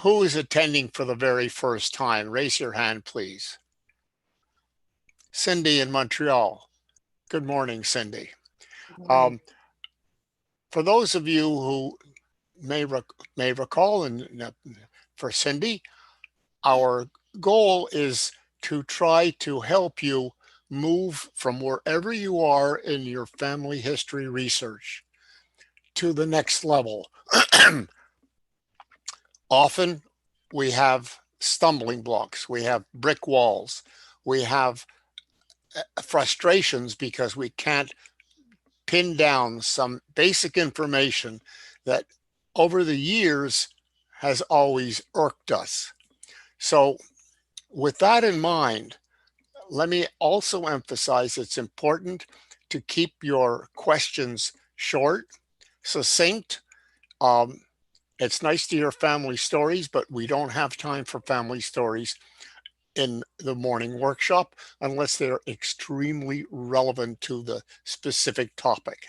who is attending for the very first time? Raise your hand, please. Cindy in Montreal. Good morning, Cindy. For those of you who may recall, and for Cindy, our goal is to try to help you move from wherever you are in your family history research to the next level. Often we have stumbling blocks, we have brick walls, we have frustrations because we can't pin down some basic information that over the years has always irked us. So with that in mind, let me also emphasize it's important to keep your questions short, succinct. It's nice to hear family stories, but we don't have time for family stories in the morning workshop unless they're extremely relevant to the specific topic.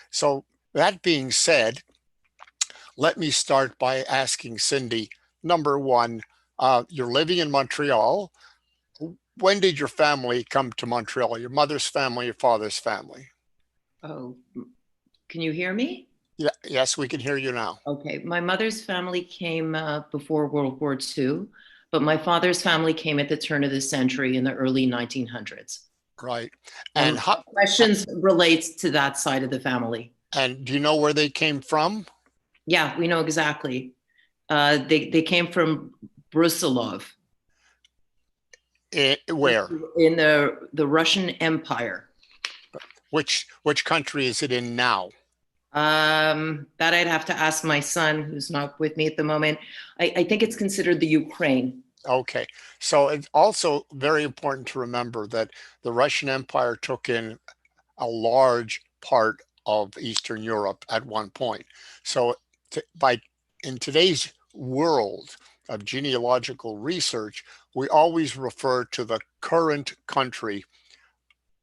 So that being said, let me start by asking Cindy, number one, you're living in Montreal. When did your family come to Montreal? Your mother's family, your father's family? Oh, can you hear me? Yeah, yes, we can hear you now. Okay, my mother's family came before World War II, but my father's family came at the turn of the century in the early 1900s. Right. And how, questions relates to that side of the family. And do you know where they came from? Yeah, we know exactly. They came from Brusilov. Where? In the Russian Empire. Which country is it in now? That I'd have to ask my son, who's not with me at the moment. I think it's considered the Ukraine. Okay, so it's also very important to remember that the Russian Empire took in a large part of Eastern Europe at one point. So in today's world of genealogical research, we always refer to the current country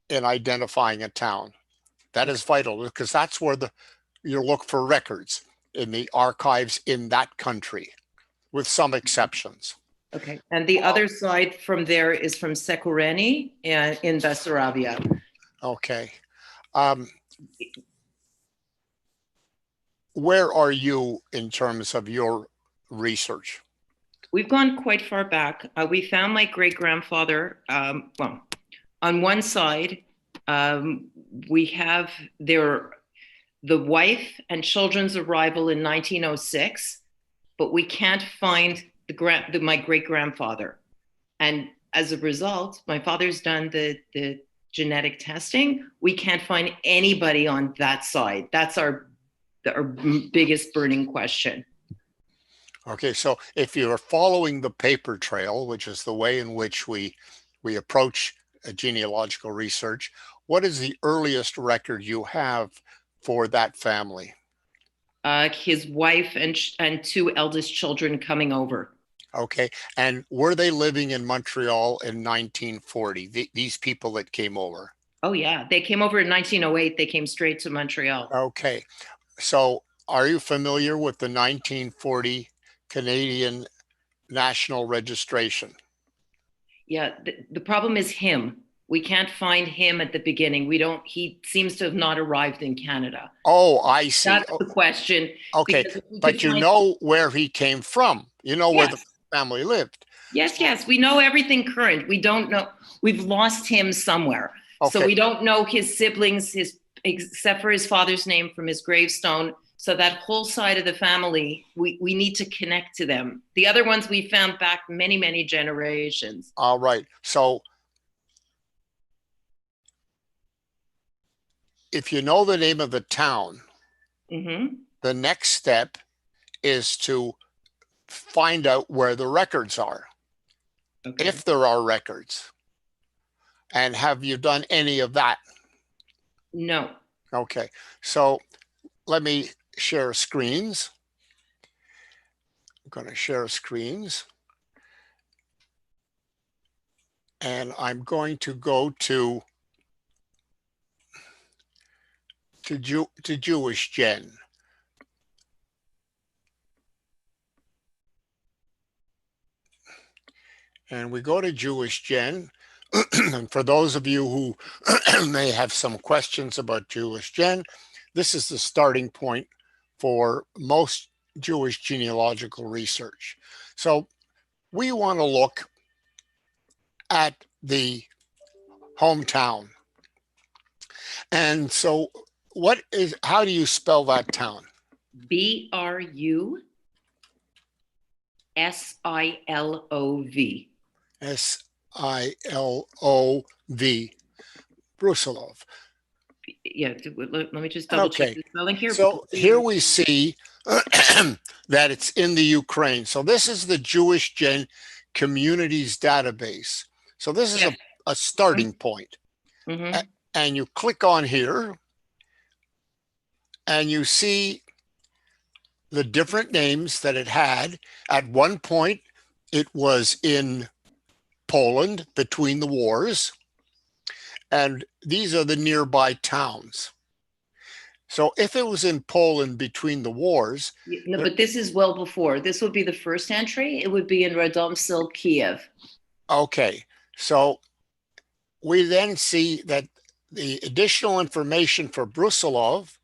in identifying a town. That is vital because that's where you look for records in the archives in that country, with some exceptions. Okay, and the other side from there is from Sekureni and in Bessarabia. Okay. Where are you in terms of your research? We've gone quite far back. We found my great-grandfather. Well, on one side, we have the wife and children's arrival in 1906, but we can't find my great-grandfather. And as a result, my father's done the genetic testing. We can't find anybody on that side. That's our biggest burning question. Okay, so if you're following the paper trail, which is the way in which we approach genealogical research, what is the earliest record you have for that family? His wife and two eldest children coming over. Okay, and were they living in Montreal in 1940, these people that came over? Oh yeah, they came over in 1908. They came straight to Montreal. Okay, so are you familiar with the 1940 Canadian national registration? Yeah, the problem is him. We can't find him at the beginning. He seems to have not arrived in Canada. Oh, I see. That's the question. Okay, but you know where he came from. You know where the family lived. Yes, we know everything current. We don't know. We've lost him somewhere. Okay. So we don't know his siblings, except for his father's name from his gravestone. So that whole side of the family, we need to connect to them. The other ones we found back many, many generations. All right. So if you know the name of the town, the next step is to find out where the records are, if there are records. And have you done any of that? No. Okay. So let me share screens. I'm going to share screens. And I'm going to go to Jewish Gen. and we go to Jewish Gen. And for those of you who may have some questions about Jewish Gen, this is the starting point for most Jewish genealogical research. So we want to look at the hometown. And so how do you spell that town? Brusilov. Silov. Brusilov. Yeah, let me just double check the spelling here. So here we see that it's in the Ukraine. So this is the Jewish Gen Communities Database. So this is a starting point. And you click on here and you see the different names that it had. At one point, it was in Poland between the wars. And these are the nearby towns. So if it was in Poland between the wars. No, but this is well before. This would be the first entry. It would be in Radomyśl, Kiev. Okay. So we then see that the additional information for Brusilov,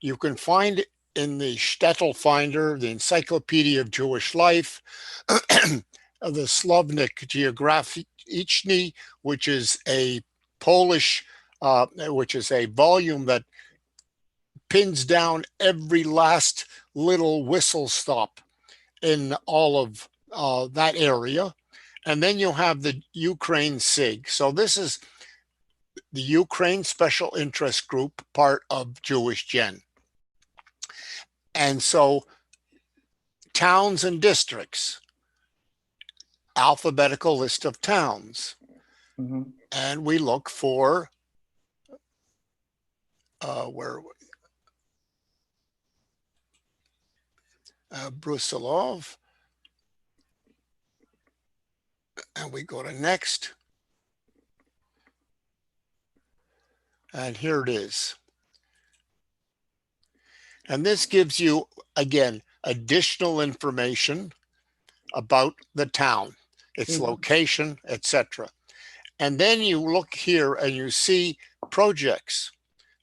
you can find in the Shtetl Finder, the Encyclopedia of Jewish Life, the Slavnik Geograficzny, which is a Polish, which is a volume that pins down every last little whistle stop in all of that area. And then you'll have the Ukraine SIG. So this is the Ukraine Special Interest Group, part of Jewish Gen. And so towns and districts, alphabetical list of towns. And we look for Brusilov. And we go to next. And here it is. And this gives you, again, additional information about the town, its location, etc. And then you look here and you see projects.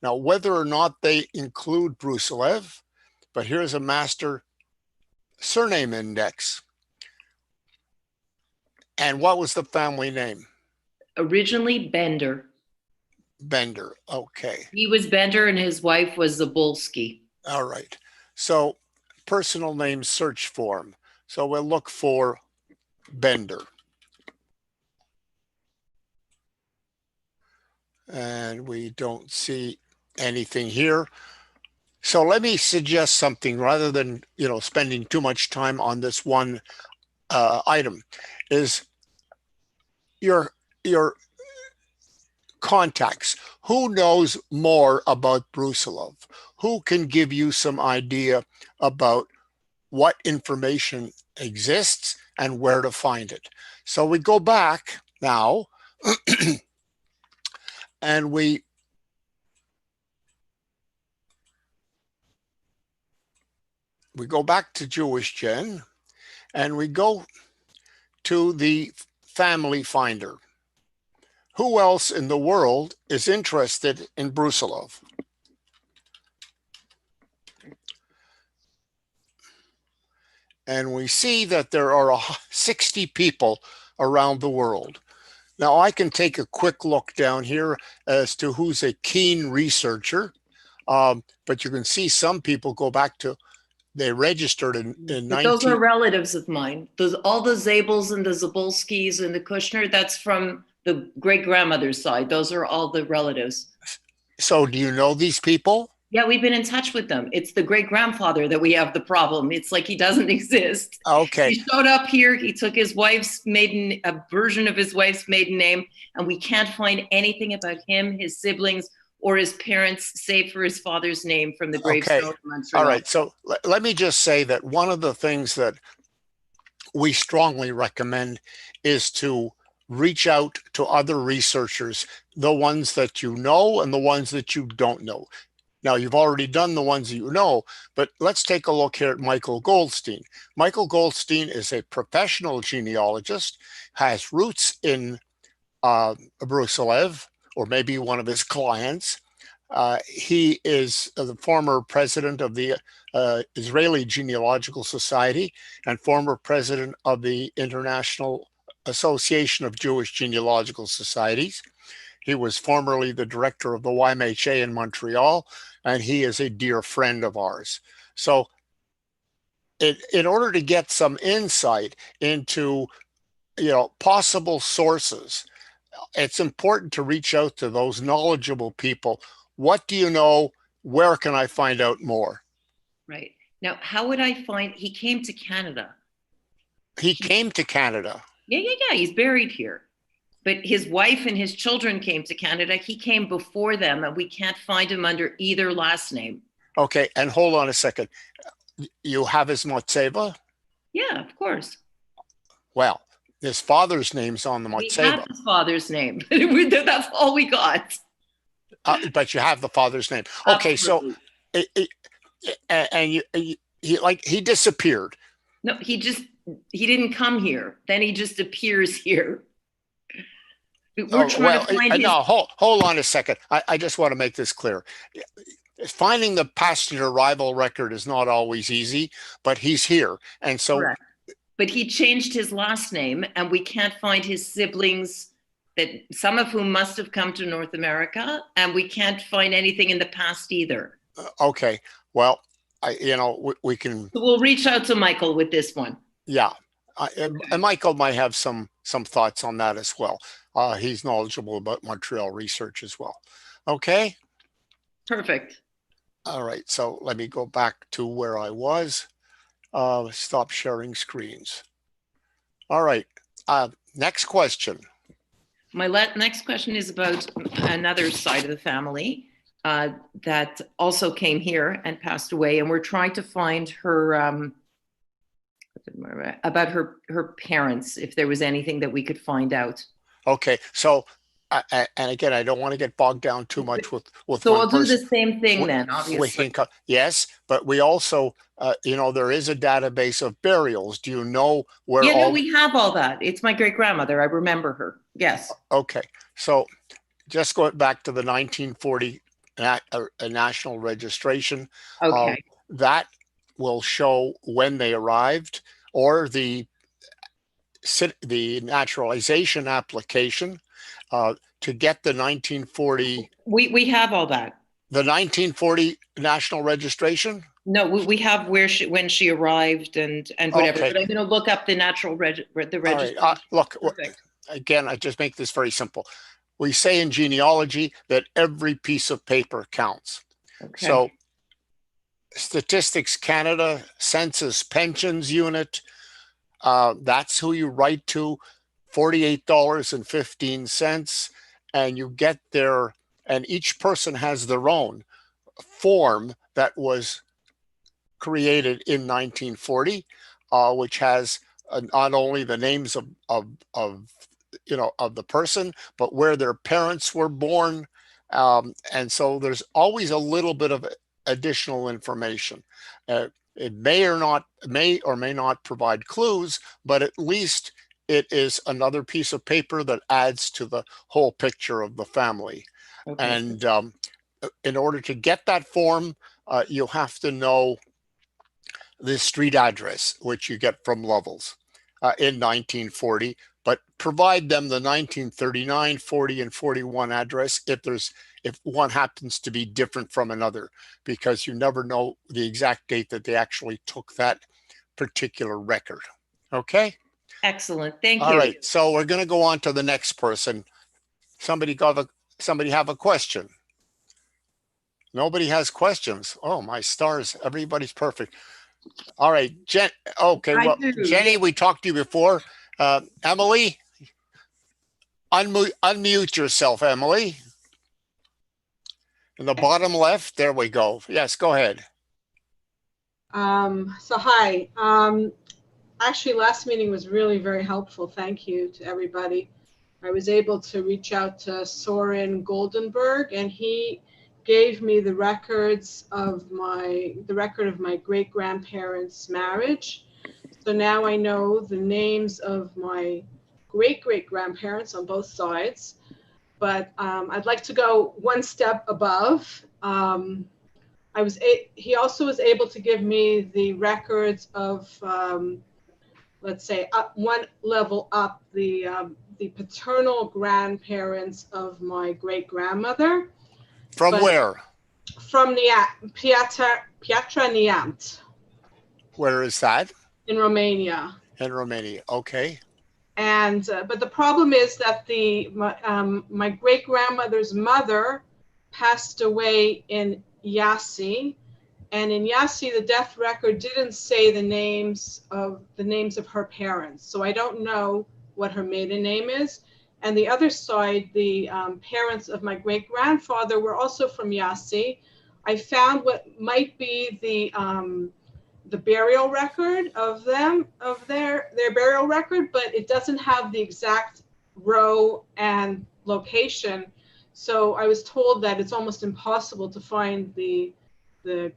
Now, whether or not they include Brusilov, but here's a master surname index. And what was the family name? Originally Bender. Bender, okay. He was Bender and his wife was Zabulski. All right. So personal name search form. So we'll look for Bender. And we don't see anything here. So let me suggest something rather than, spending too much time on this one item is your contacts. Who knows more about Brusilov? Who can give you some idea about what information exists and where to find it? So we go back now and we go back to Jewish Gen and we go to the family finder. Who else in the world is interested in Brusilov? And we see that there are 60 people around the world. Now I can take a quick look down here as to who's a keen researcher, but you can see some people go back to, they registered in 19... Those are relatives of mine. All the Zabels and the Zabulskis and the Kushner, that's from the great-grandmother's side. Those are all the relatives. So do you know these people? Yeah, we've been in touch with them. It's the great-grandfather that we have the problem. It's like he doesn't exist. Okay. He showed up here. He took his wife's a version of his wife's maiden name, and we can't find anything about him, his siblings, or his parents, save for his father's name from the gravestone in Montreal. All right. So let me just say that one of the things that we strongly recommend is to reach out to other researchers, the ones that you know and the ones that you don't know. Now, you've already done the ones you know, but let's take a look here at Michael Goldstein. Michael Goldstein is a professional genealogist, has roots in Brusilev, or maybe one of his clients. He is the former president of the Israeli Genealogical Society and former president of the International Association of Jewish Genealogical Societies. He was formerly the director of the YMHA in Montreal, and he is a dear friend of ours. So in order to get some insight into possible sources, it's important to reach out to those knowledgeable people. What do you know? Where can I find out more? Right. Now, how would I find, he came to Canada. He came to Canada. Yeah. He's buried here. But his wife and his children came to Canada. He came before them, and we can't find him under either last name. Okay, and hold on a second. You have his Motseva? Yeah, of course. Well, his father's name's on the Motseva. We have his father's name. That's all we got. But you have the father's name. Okay, Absolutely. So he disappeared. No, he didn't come here. Then he just appears here. We're trying to find his... No, hold on a second. I just want to make this clear. Finding the past arrival record is not always easy, but he's here. And so... Correct. But he changed his last name, and we can't find his siblings, that some of whom must have come to North America, and we can't find anything in the past either. Okay. Well, we can... So we'll reach out to Michael with this one. Yeah. And Michael might have some thoughts on that as well. He's knowledgeable about Montreal research as well. Okay. Perfect. All right. So let me go back to where I was. Stop sharing screens. All right. Next question. My next question is about another side of the family that also came here and passed away. And we're trying to find her... about her parents, if there was anything that we could find out. Okay, so and again, I don't want to get bogged down too much with so we'll do the same thing then, obviously. Yes, but we also there is a database of burials. Do you know where? Yeah, no, we have all that. It's my great grandmother. I remember her. Yes. Okay, so just going back to the 1940 national registration. Okay. That will show when they arrived, or the naturalization application to get the 1940. We have all that. The 1940 national registration? No, we have when she arrived and whatever. Okay. But I'm going to look up the registration. All right. Look, again, I just make this very simple. We say in genealogy that every piece of paper counts. Okay. So Statistics Canada, Census Pensions Unit, that's who you write to, $48.15, and you get their, and each person has their own form that was created in 1940, which has not only the names of the person, but where their parents were born, and so there's always a little bit of additional information. It may or may not provide clues, but at least it is another piece of paper that adds to the whole picture of the family. Okay. And in order to get that form, you'll have to know the street address, which you get from Lovell's in 1940, but provide them the 1939, 40, and 41 address if one happens to be different from another, because you never know the exact date that they actually took that particular record. Okay? Excellent. Thank you. All right. So we're going to go on to the next person. Somebody have a question? Nobody has questions. Oh, my stars. Everybody's perfect. All right. Okay. Well, Jenny, we talked to you before. Emily, unmute yourself, Emily. In the bottom left, there we go. Yes, go ahead. So hi. Actually, last meeting was really very helpful. Thank you to everybody. I was able to reach out to Soren Goldenberg, and he gave me the records of the record of my great-grandparents' marriage. So now I know the names of my great-great-grandparents on both sides. But I'd like to go one step above. He also was able to give me the records of, let's say, up one level up, the paternal grandparents of my great-grandmother. From where? From Pietra Neamt. Where is that? In Romania. In Romania. Okay. And but the problem is that my great grandmother's mother passed away in Iași, and in Iași the death record didn't say the names of her parents. So I don't know what her maiden name is. And the other side, the parents of my great grandfather were also from Iași. I found what might be the burial record of their burial record, but it doesn't have the exact row and location. So I was told that it's almost impossible to find the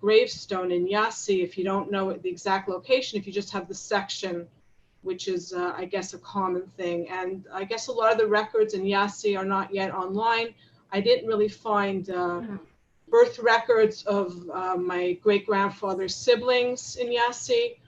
gravestone in Iași if you don't know the exact location, if you just have the section, which is, I guess, a common thing. And I guess a lot of the records in Iași are not yet online. I didn't really find birth records of my great-grandfather's siblings in Iași,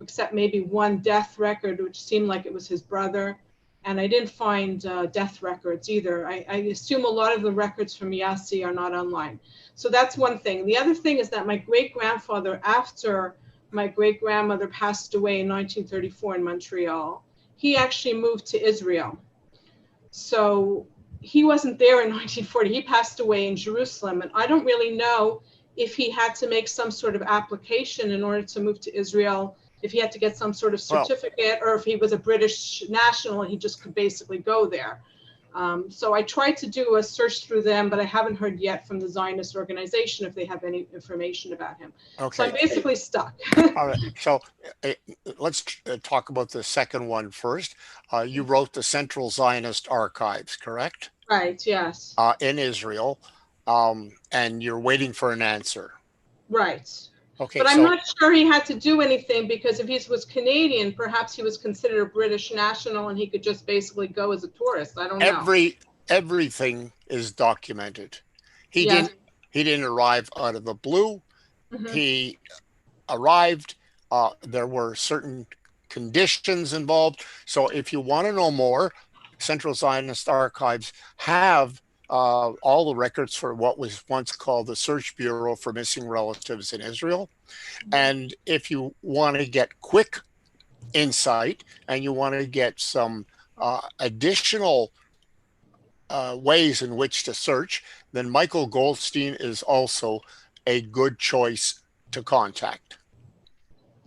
except maybe one death record, which seemed like it was his brother. And I didn't find death records either. I assume a lot of the records from Iași are not online. So that's one thing. The other thing is that my great-grandfather, after my great-grandmother passed away in 1934 in Montreal, he actually moved to Israel. So he wasn't there in 1940. He passed away in Jerusalem. And I don't really know if he had to make some sort of application in order to move to Israel, if he had to get some sort of certificate, or if he was a British national and he just could basically go there. So I tried to do a search through them, but I haven't heard yet from the Zionist organization if they have any information about him. Okay. So I'm basically stuck. All right. So let's talk about the second one first. You wrote the Central Zionist Archives, correct? Right, yes. In Israel, and you're waiting for an answer. Right. Okay. But I'm not sure he had to do anything, because if he was Canadian, perhaps he was considered a British national and he could just basically go as a tourist. I don't know. Everything is documented. He didn't arrive out of the blue. Mm-hmm. He arrived. There were certain conditions involved. So if you want to know more, Central Zionist Archives have all the records for what was once called the Search Bureau for Missing Relatives in Israel. And if you want to get quick insight and you want to get some additional ways in which to search, then Michael Goldstein is also a good choice to contact.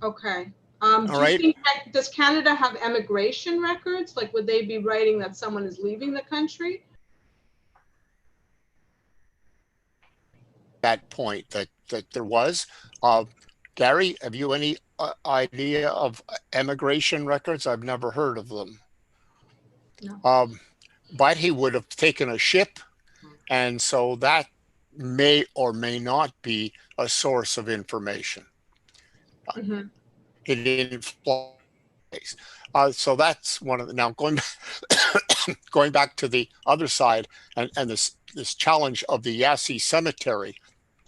Okay. You think does Canada have emigration records? Like, would they be writing that someone is leaving the country? That point that there was. Gary, have you any idea of emigration records? I've never heard of them. No. But he would have taken a ship, and so that may or may not be a source of information. Mm-hmm. He didn't fly. So that's one of the, now going back to the other side and this challenge of the Iași Cemetery.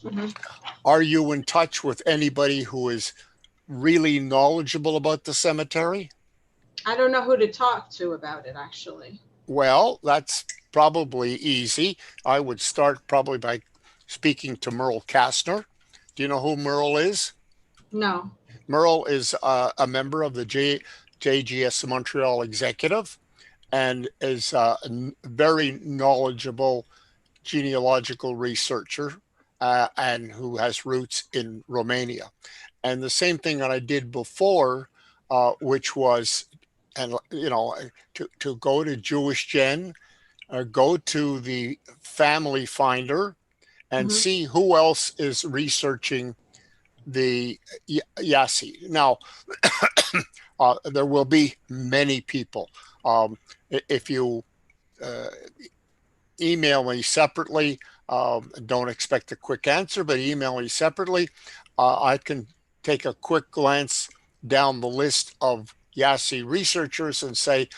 Mm-hmm. Are you in touch with anybody who is really knowledgeable about the cemetery? I don't know who to talk to about it, actually. Well, that's probably easy. I would start probably by speaking to Merle Kastner. Do you know who Merle is? No. Merle is a member of the JGS Montreal executive and is a very knowledgeable genealogical researcher and who has roots in Romania. And the same thing that I did before, which was, and you know, to go to Jewish Gen, go to the Family Finder, and mm-hmm. see who else is researching the Iași. Now, there will be many people. If you email me separately. Don't expect a quick answer, but email me separately. I can take a quick glance down the list of YASI researchers and say,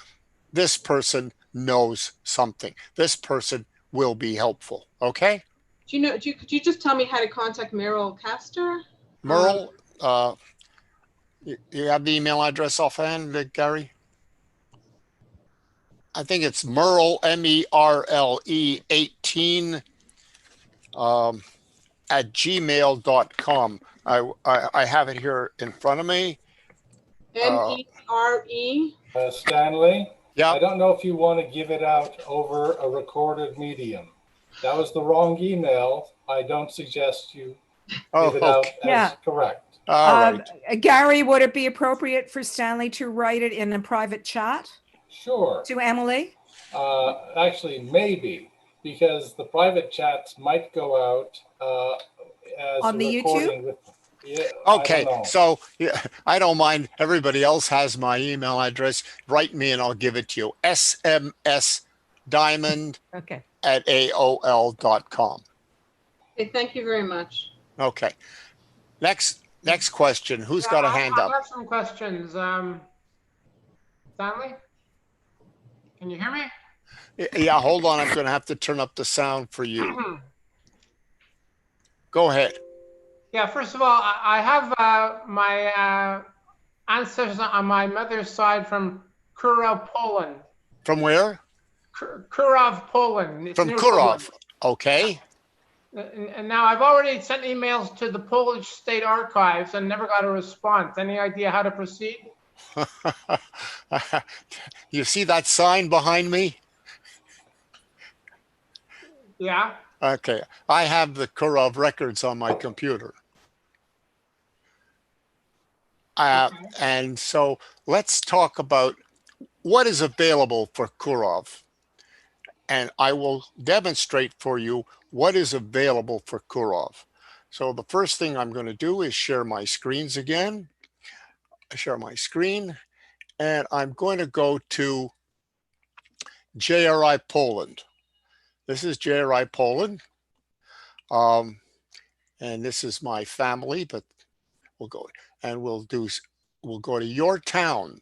this person knows something. This person will be helpful. Okay? Could you just tell me how to contact Merrill Castor? Merle, you have the email address offhand, Gary? I think it's Merle, MERLE 18 at gmail.com. I have it here in front of me. MERE? Stanley, Yeah. I don't know if you want to give it out over a recorded medium. That was the wrong email. I don't suggest you give it out as correct. All right. Gary, would it be appropriate for Stanley to write it in a private chat Sure. to Emily? Actually, maybe, because the private chats might go out as On a the recording YouTube? with. Yeah, Okay, I don't know. so yeah, I don't mind. Everybody else has my email address. Write me and I'll give it to you. smsdiamond Okay. at AOL.com. Okay, thank you very much. Okay. Next question. Who's got a hand up? I have some questions. Stanley, can you hear me? Yeah, hold on. I'm going to have to turn up the sound for you. Go ahead. Yeah, first of all, I have my ancestors on my mother's side from Kirov, Poland. From where? Kirov, Poland. It's From near Kirov. Okay. Poland. And now I've already sent emails to the Polish State Archives and never got a response. Any idea how to proceed? You see that sign behind me? Yeah. Okay. I have the Kirov records on my computer. And so let's talk about what is available for Kirov. And I will demonstrate for you what is available for Kirov. So the first thing I'm going to do is share my screens again. Share my screen. And I'm going to go to JRI Poland. This is JRI Poland. And this is my family, but we'll go and we'll go to your town.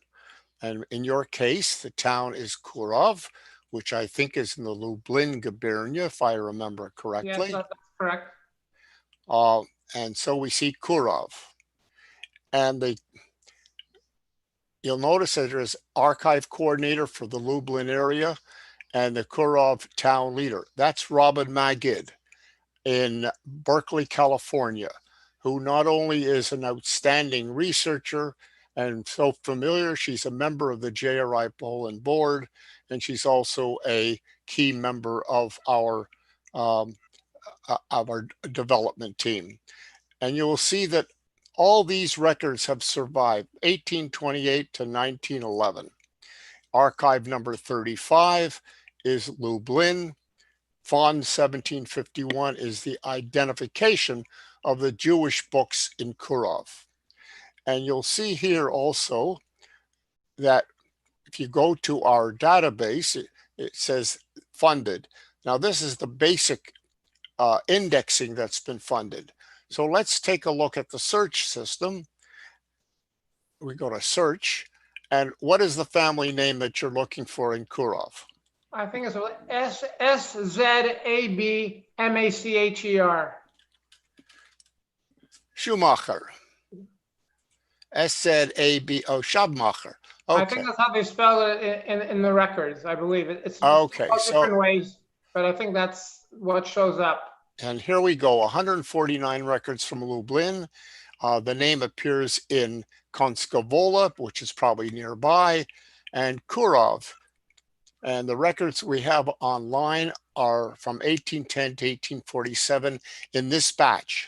And in your case, the town is Kirov, which I think is in the Lublin gubernia, if I remember correctly. Yes, that's correct. And so we see Kirov. And you'll notice that there's archive coordinator for the Lublin area and the Kirov town leader. That's Robin Magid in Berkeley, California, who not only is an outstanding researcher and so familiar, she's a member of the JRI Poland board, and she's also a key member of our development team. And you will see that all these records have survived 1828 to 1911. Archive number 35 is Lublin. Fond 1751 is the identification of the Jewish books in Kirov. And you'll see here also that if you go to our database, it says funded. Now this is the basic indexing that's been funded. So let's take a look at the search system. We go to search, and what is the family name that you're looking for in Kirov? I think it's SZABMACHER. Schumacher. S-Z-A-B, oh, Schabmacher. Okay. I think that's how they spell it in the records, I believe. It's Okay, different ways, but I think that's what shows up. And here we go, 149 records from Lublin. The name appears in Konskovola, which is probably nearby, and Kirov. And the records we have online are from 1810 to 1847 in this batch.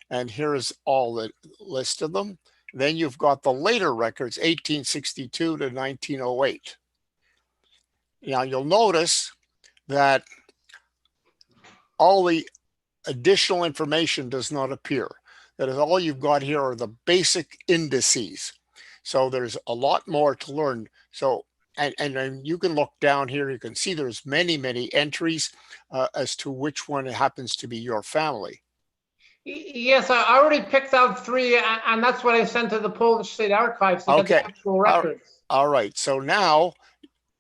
And here is all the list of them. Then you've got the later records, 1862 to 1908. Now you'll notice that all the additional information does not appear. That is, all you've got here are the basic indices. So there's a lot more to learn. So and then you can look down here. You can see there's many entries as to which one happens to be your family. Yes, I already picked out 3, and that's what I sent to the Polish State Archives to get the actual records. All right. So now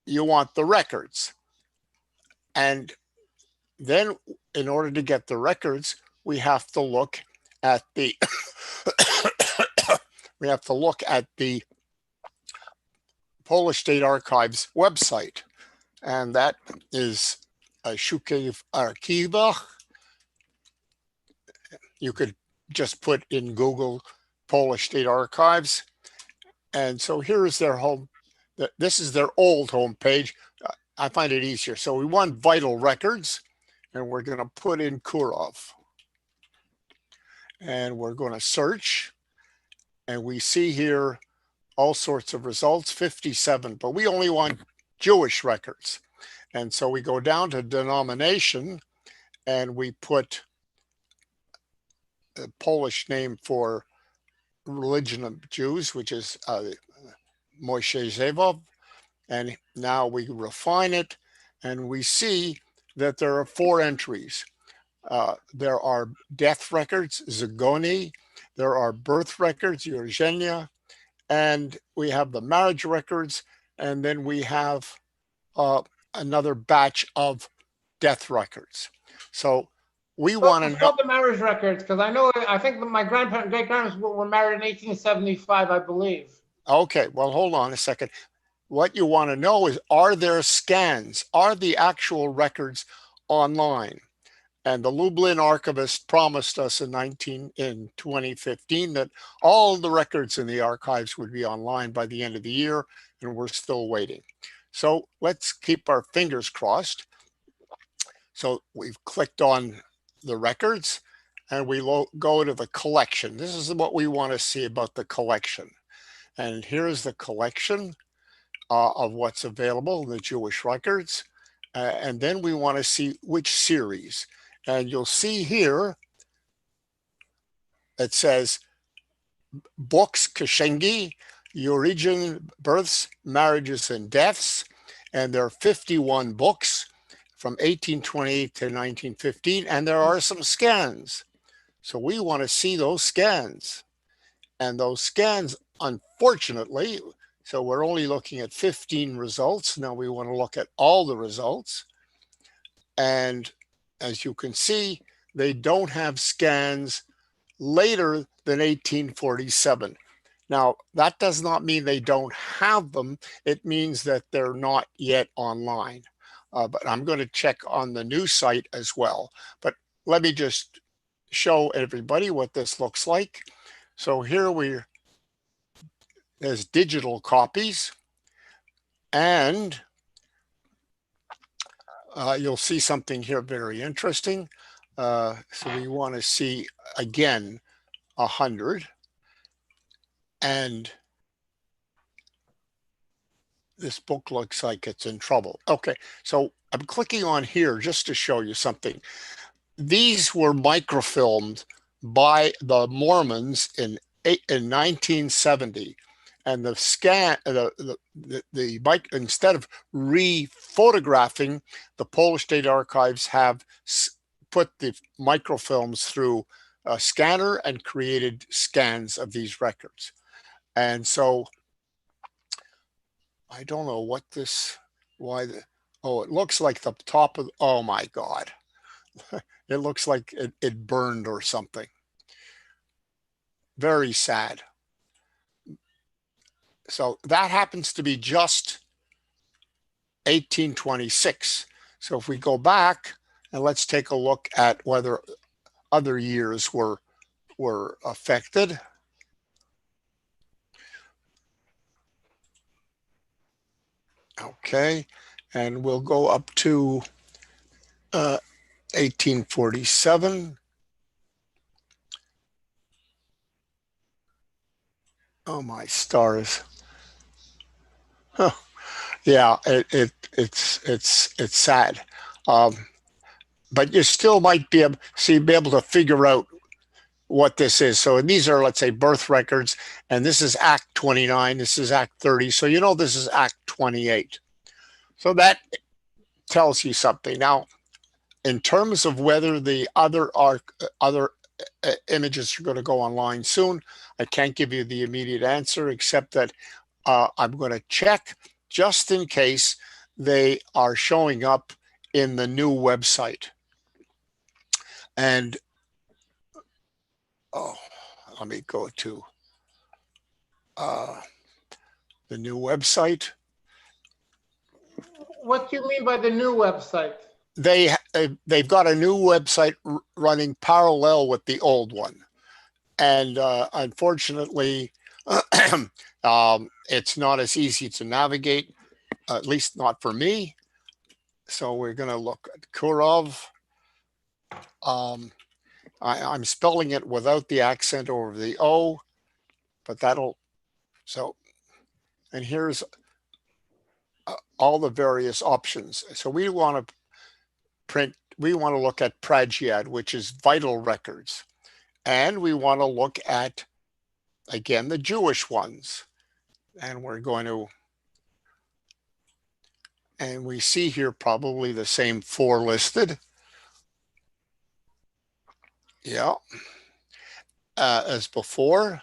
you want the records. And then in order to get the records, we have to look at the we have to look at the Polish State Archives website. And that is Szukiw Archiwa. You could just put in Google Polish State Archives. And so here is their home. This is their old homepage. I find it easier. So we want vital records, and we're going to put in Kirov. And we're going to search. And we see here all sorts of results, 57, but we only want Jewish records. And so we go down to denomination, and we put the Polish name for religion of Jews, which is Moshe Zevov. And now we refine it, and we see that there are 4 entries. There are death records, Zagoni. There are birth records, Eugenia. And we have the marriage records. And then we have another batch of death records. So we want to know the marriage records, because I think my grandparents, great-grandparents were married in 1875, I believe. Okay, well, hold on a second. What you want to know is, are there scans? Are the actual records online? And the Lublin archivist promised us in 2015 that all the records in the archives would be online by the end of the year, and we're still waiting. So let's keep our fingers crossed. So we've clicked on the records, and we go to the collection. This is what we want to see about the collection. And here's the collection of what's available, the Jewish records. And then we want to see which series. And you'll see here, it says books, Kashengi, origin, births, marriages, and deaths. And there are 51 books from 1828 to 1915. And there are some scans. So we want to see those scans. And those scans, unfortunately, so we're only looking at 15 results. Now we want to look at all the results. And as you can see, they don't have scans later than 1847. Now, that does not mean they don't have them. It means that they're not yet online. But I'm going to check on the new site as well. But let me just show everybody what this looks like. So here there's digital copies, and you'll see something here very interesting. So we want to see again 100, and this book looks like it's in trouble. Okay, so I'm clicking on here just to show you something. These were microfilmed by the Mormons in 1970. And the scan, the mic, instead of re-photographing, the Polish State Archives have put the microfilms through a scanner and created scans of these records. And so I don't know what this, oh, it looks like the top of, oh my God. It looks like it burned or something. Very sad. So that happens to be just 1826. So if we go back and let's take a look at whether other years were affected. Okay, and we'll go up to 1847. Oh my stars. Huh. Yeah, it's sad. But you still might be able to figure out what this is. So these are, let's say, birth records, and this is Act 29, this is Act 30. So you know this is Act 28. So that tells you something. Now, in terms of whether the other images are going to go online soon, I can't give you the immediate answer, except that I'm going to check just in case they are showing up in the new website. And let me go to the new website. What do you mean by the new website? They've got a new website running parallel with the old one, and unfortunately, it's not as easy to navigate, at least not for me. So we're going to look at Kirov. I'm spelling it without the accent over the O, but that'll, so, and here's all the various options. So we want to look at Pragyad, which is vital records. And we want to look at, again, the Jewish ones. And we're going to, and we see here probably the same 4 listed. Yeah, as before.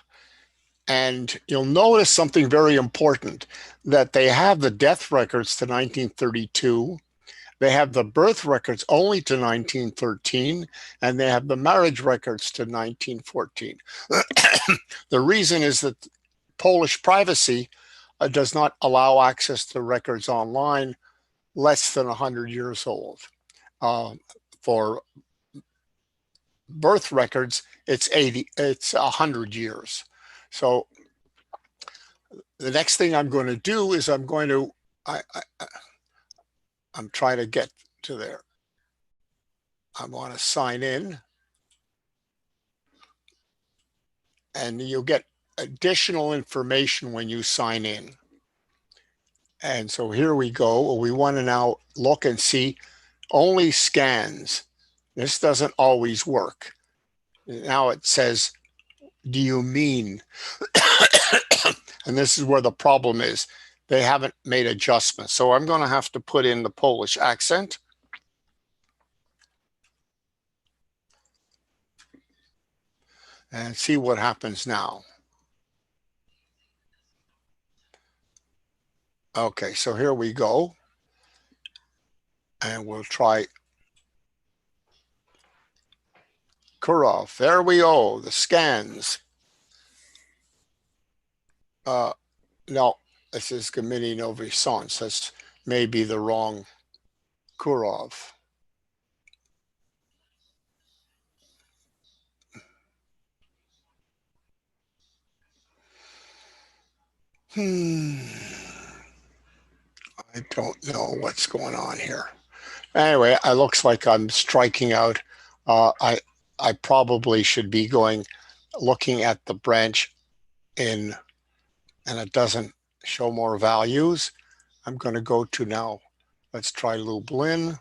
And you'll notice something very important, that they have the death records to 1932. They have the birth records only to 1913, and they have the marriage records to 1914. The reason is that Polish privacy does not allow access to records online less than 100 years old. For birth records, it's 100 years. So the next thing I'm going to do is I'm trying to get to there. I want to sign in, and you'll get additional information when you sign in. And so here we go. We want to now look and see only scans. This doesn't always work. Now it says, do you mean? And this is where the problem is. They haven't made adjustments. So I'm going to have to put in the Polish accent. And see what happens now. Okay, so here we go. And we'll try Kirov. There we go, the scans. No, this is Gminy Nowy Sącz. That's maybe the wrong Kirov. I don't know what's going on here. Anyway, it looks like I'm striking out. I probably should be looking at the branch in, and it doesn't show more values. I'm going to go to now, let's try Lublin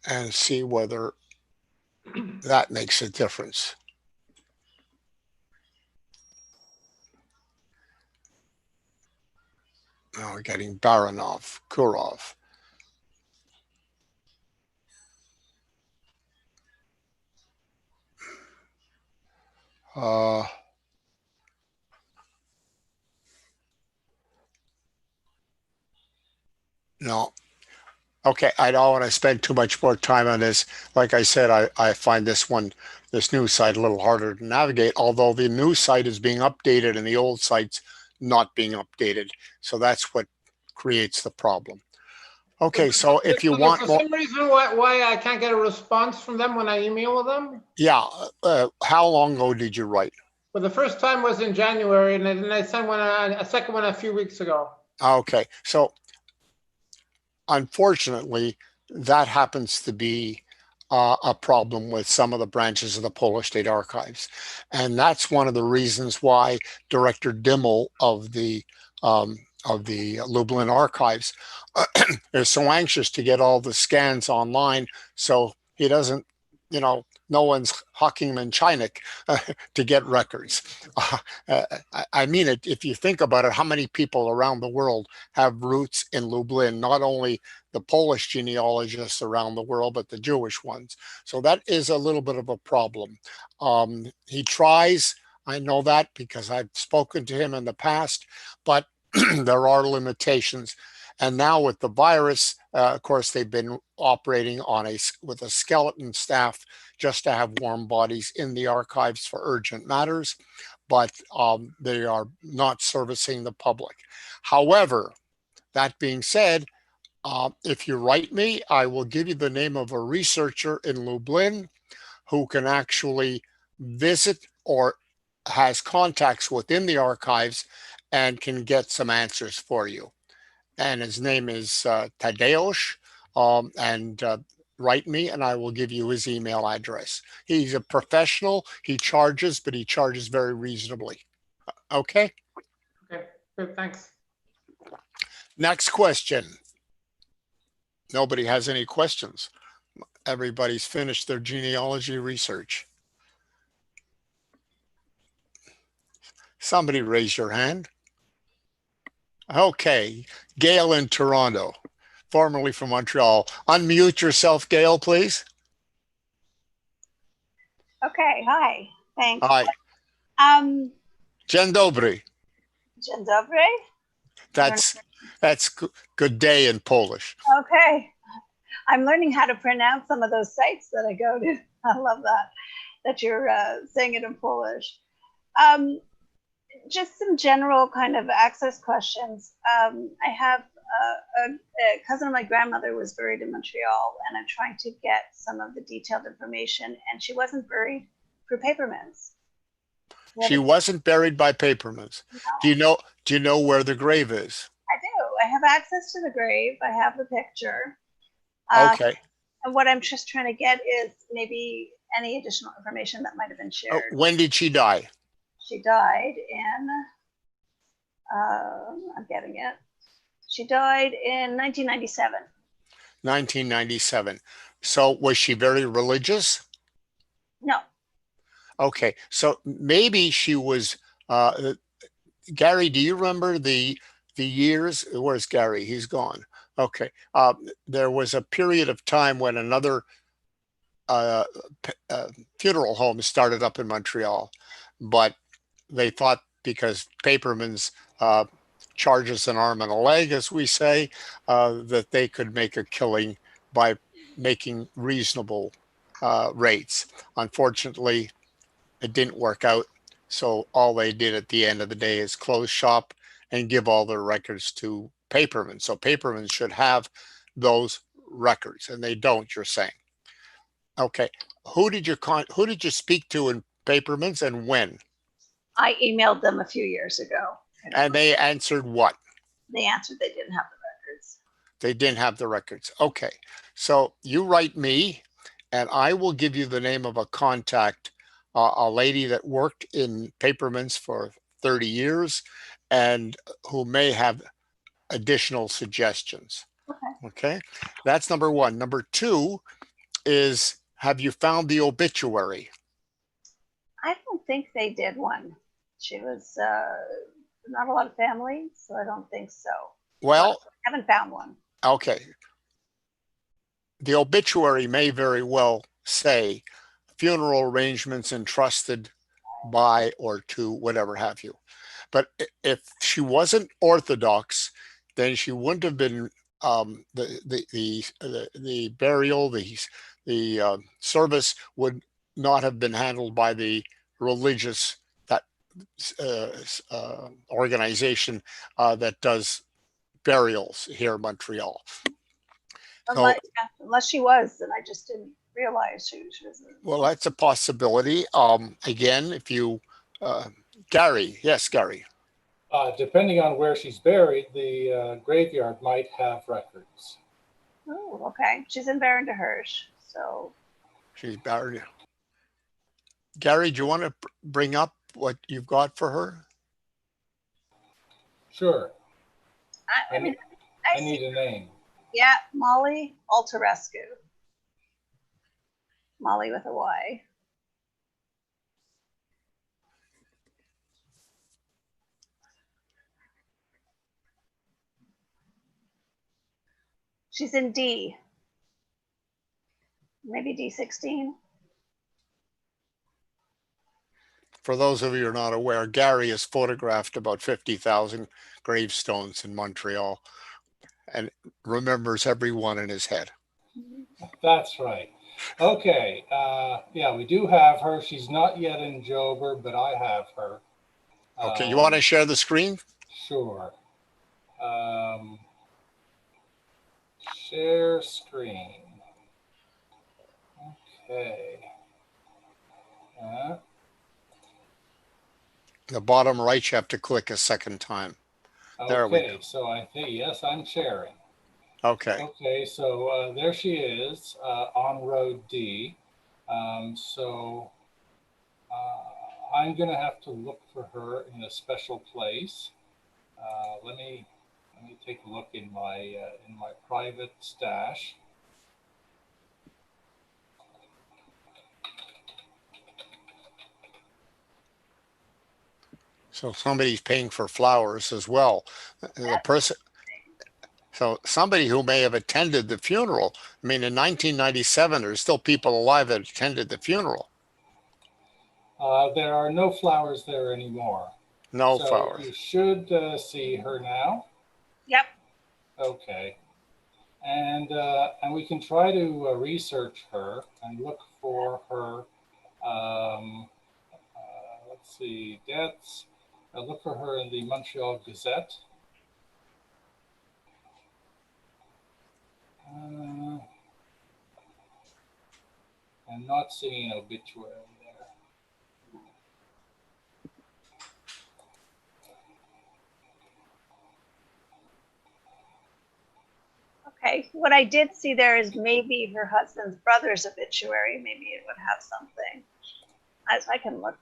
and see whether that makes a difference. Now we're getting Baranov, Kirov. No. Okay, I don't want to spend too much more time on this. Like I said, I find this new site a little harder to navigate, although the new site is being updated and the old site's not being updated. So that's what creates the problem. Okay, so if you want more... For some reason why I can't get a response from them when I email them? Yeah, how long ago did you write? Well, the first time was in January, and then I sent a second one a few weeks ago. Okay, so unfortunately, that happens to be a problem with some of the branches of the Polish State Archives. And that's one of the reasons why Director Dimmel of the Lublin Archives is so anxious to get all the scans online, so he doesn't you know, no one's hucking them in China to get records. I mean it. If you think about it, how many people around the world have roots in Lublin? Not only the Polish genealogists around the world, but the Jewish ones. So that is a little bit of a problem. He tries. I know that because I've spoken to him in the past, but there are limitations. And now with the virus, of course, they've been operating on with a skeleton staff just to have warm bodies in the archives for urgent matters, but they are not servicing the public. However, that being said, if you write me, I will give you the name of a researcher in Lublin who can actually visit or has contacts within the archives and can get some answers for you. And his name is Tadeusz, and write me and I will give you his email address. He's a professional. He charges, but he charges very reasonably. Okay. Okay, good, thanks. Next question. Nobody has any questions. Everybody's finished their genealogy research. Somebody raise your hand. Okay, Gail in Toronto, formerly from Montreal. Unmute yourself, Gail, please. Okay, hi, thanks. Hi. Dzień dobry. Dzień dobry. That's good day in Polish. Okay, I'm learning how to pronounce some of those sites that I go to. I love that you're saying it in Polish. Just some general kind of access questions. I have a cousin of my grandmother was buried in Montreal, and I'm trying to get some of the detailed information, and she wasn't buried through paperments. She wasn't buried by paperments. No. Do you know where the grave is? I do. I have access to the grave. I have the picture. Okay. And what I'm just trying to get is maybe any additional information that might have been shared. When did she die? She died in, I'm getting it. She died in 1997. 1997. So was she very religious? No. Okay. So maybe she was, Gary, do you remember the years? Where's Gary? He's gone. Okay. There was a period of time when another funeral home started up in Montreal, but they thought because Paperman's charges an arm and a leg, as we say, that they could make a killing by making reasonable rates. Unfortunately, it didn't work out. So all they did at the end of the day is close shop and give all their records to Paperman. So Paperman should have those records, and they don't, you're saying. Okay. Who did you speak to in Paperman's and when? I emailed them a few years ago. And they answered what? They answered they didn't have the records. They didn't have the records. Okay. So you write me and I will give you the name of a contact, a lady that worked in Paperman's for 30 years and who may have additional suggestions. Okay. Okay. That's number one. Number two is, have you found the obituary? I don't think they did one. She was not a lot of family, so I don't think so. Well, I haven't found one. Okay. The obituary may very well say funeral arrangements entrusted by or to whatever have you. But if she wasn't Orthodox, then she wouldn't have been the burial, the service would not have been handled by the religious organization that does burials here in Montreal. Unless she was, and I just didn't realize she was. Well, that's a possibility. Again, if you, Gary, yes, Gary. Depending on where she's buried, the graveyard might have records. Oh, okay. She's in Baron de Hirsch, so. She's buried. Gary, do you want to bring up what you've got for her? Sure. I mean, I need a name. Yeah, Molly Altarescu. Molly with a Y. She's in D. Maybe D16. For those of you who are not aware, Gary has photographed about 50,000 gravestones in Montreal and remembers every one in his head. That's right. Okay. Yeah, we do have her. She's not yet in Joburg, but I have her. Okay, you want to share the screen? Sure. Share screen. Okay. The bottom right, you have to click a second time. There we Okay, go. so I think, yes, I'm sharing. Okay. Okay, so there she is on road D. So I'm going to have to look for her in a special place. Let me take a look in my private stash. So somebody's paying for flowers as well. The person, so somebody who may have attended the funeral. I mean, in 1997, there's still people alive that attended the funeral. There are no flowers there anymore. No So flowers. you should see her now. Yep. Okay. And we can try to research her and look for her, let's see, deaths. Look for her in the Montreal Gazette. I'm not seeing an obituary there. Okay. What I did see there is maybe her husband's brother's obituary. Maybe it would have something. I can look.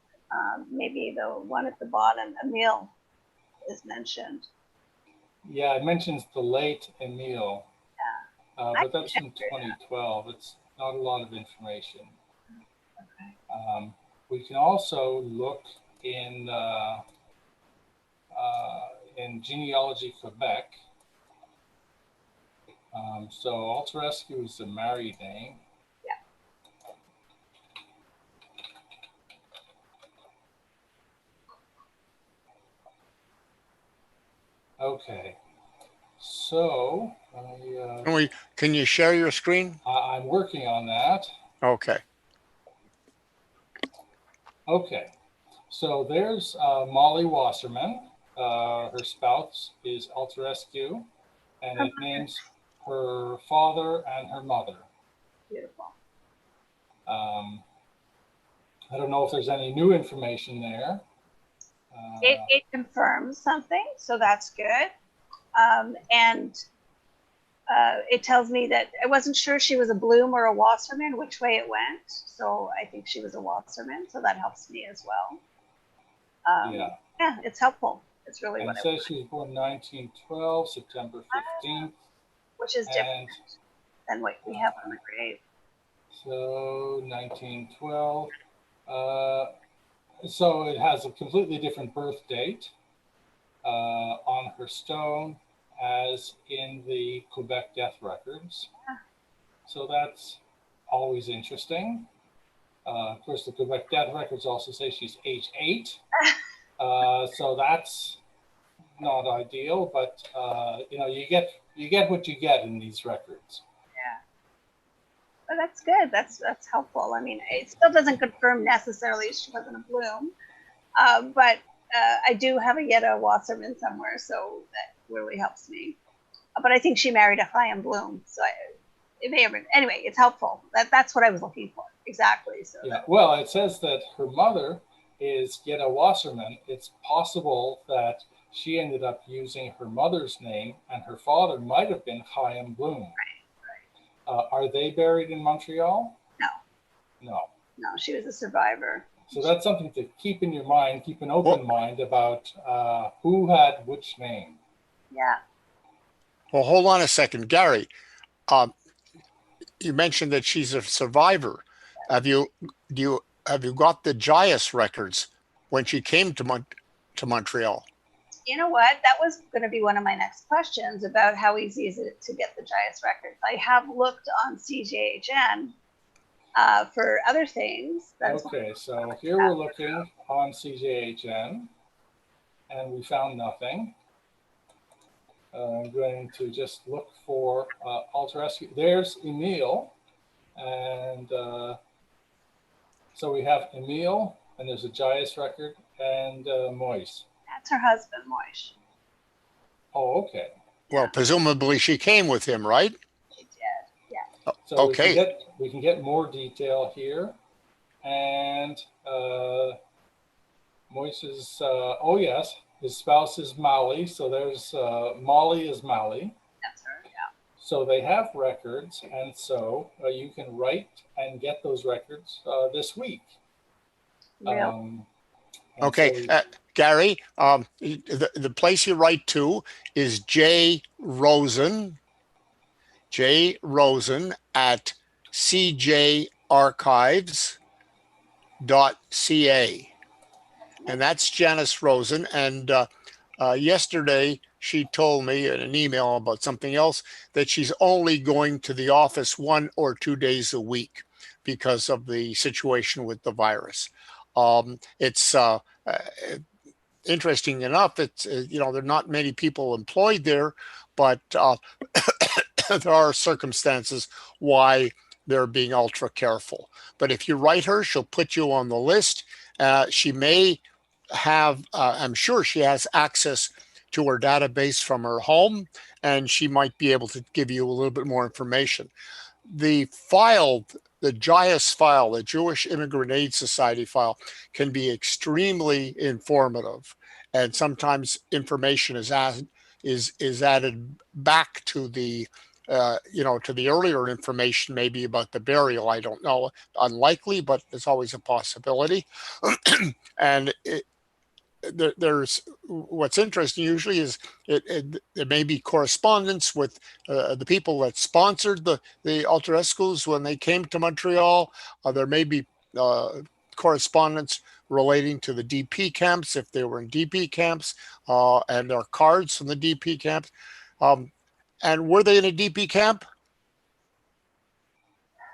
Maybe the one at the bottom, Emile, is mentioned. Yeah, it mentions the late Emile. Yeah. But that's from 2012. It's not a lot of information. Okay. We can also look in Genealogy Quebec. So Altarescu is a married name. Yeah. Okay. So Can you share your screen? I'm working on that. Okay. Okay. So there's Molly Wasserman. Her spouse is Altarescu, and it names her father and her mother. Beautiful. I don't know if there's any new information there. It confirms something, so that's good. And it tells me that I wasn't sure she was a Bloom or a Wasserman, which way it went. So I think she was a Wasserman, so that helps me as well. Yeah, it's helpful. It's really and what it says she was born 1912, September 15th. Which is different than what we have on the grave. So 1912. So it has a completely different birth date on her stone as in the Quebec death records. Yeah. So that's always interesting. Of course, the Quebec death records also say she's age 8. So that's not ideal, but you get what you get in these records. Yeah. But that's good. That's helpful. I mean, it still doesn't confirm necessarily she wasn't a Bloom, but I do have a Yetta Wasserman somewhere, so that really helps me. But I think she married a Chaim Bloom, so it may have been. Anyway, it's helpful. That's what I was looking for exactly. So yeah. Well, it says that her mother is Yetta Wasserman. It's possible that she ended up using her mother's name, and her father might have been Chaim Bloom. Right. Are they buried in Montreal? No. No, she was a survivor. So that's something to keep in your mind, keep an open mind about who had which name. Yeah. Well, hold on a second, Gary. You mentioned that she's a survivor. have you got the JGS records when she came to Montreal? You know what? That was going to be one of my next questions about how easy is it to get the JGS records. I have looked on CJHN for other things. Okay, so here we're looking on CJHN, and we found nothing. I'm going to just look for Alter Rescue. There's Emile, and so we have Emile, and there's a JGS record, and Moise. That's her husband, Moish. Oh, okay. Well, presumably she came with him, right? She did, yeah. So Okay. we can get more detail here, and Moise's. Oh yes, his spouse is Molly. So there's Molly is Molly. That's her, yeah. So they have records, and so you can write and get those records this week. Real. Okay, So Gary, the place you write to is J. Rosen at cjarchives.ca. And that's Janice Rosen. And yesterday she told me in an email about something else that she's only going to the office 1 or 2 days a week because of the situation with the virus. It's interesting enough. It's there are not many people employed there, but there are circumstances why they're being ultra careful. But if you write her, she'll put you on the list. She may have, I'm sure she has access to her database from her home, and she might be able to give you a little bit more information. The file, the JGS file, the Jewish Immigrant Aid Society file, can be extremely informative, and sometimes information is added back to the to the earlier information, maybe about the burial. I don't know, unlikely, but it's always a possibility. And there's what's interesting usually is there may be correspondence with the people that sponsored the Alter Rescues when they came to Montreal. There may be correspondence relating to the DP camps if they were in DP camps, and their cards from the DP camps. And were they in a DP camp?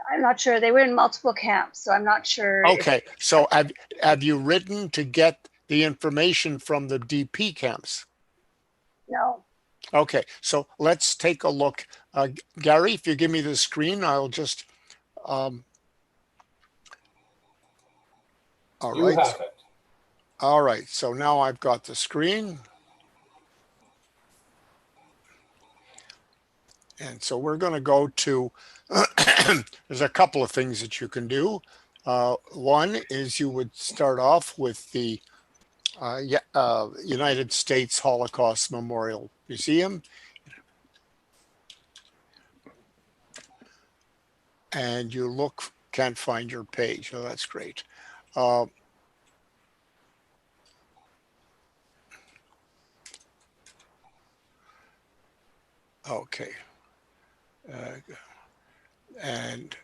I'm not sure. They were in multiple camps, so I'm not sure. Okay, so have you written to get the information from the DP camps? No. Okay, so let's take a look. Gary, if you give me the screen, I'll just. All you right. have it. All right, so now I've got the screen. And so we're going to go to, there's a couple of things that you can do. One is you would start off with the United States Holocaust Memorial Museum. And you can't find your page. Oh, that's great. Okay. And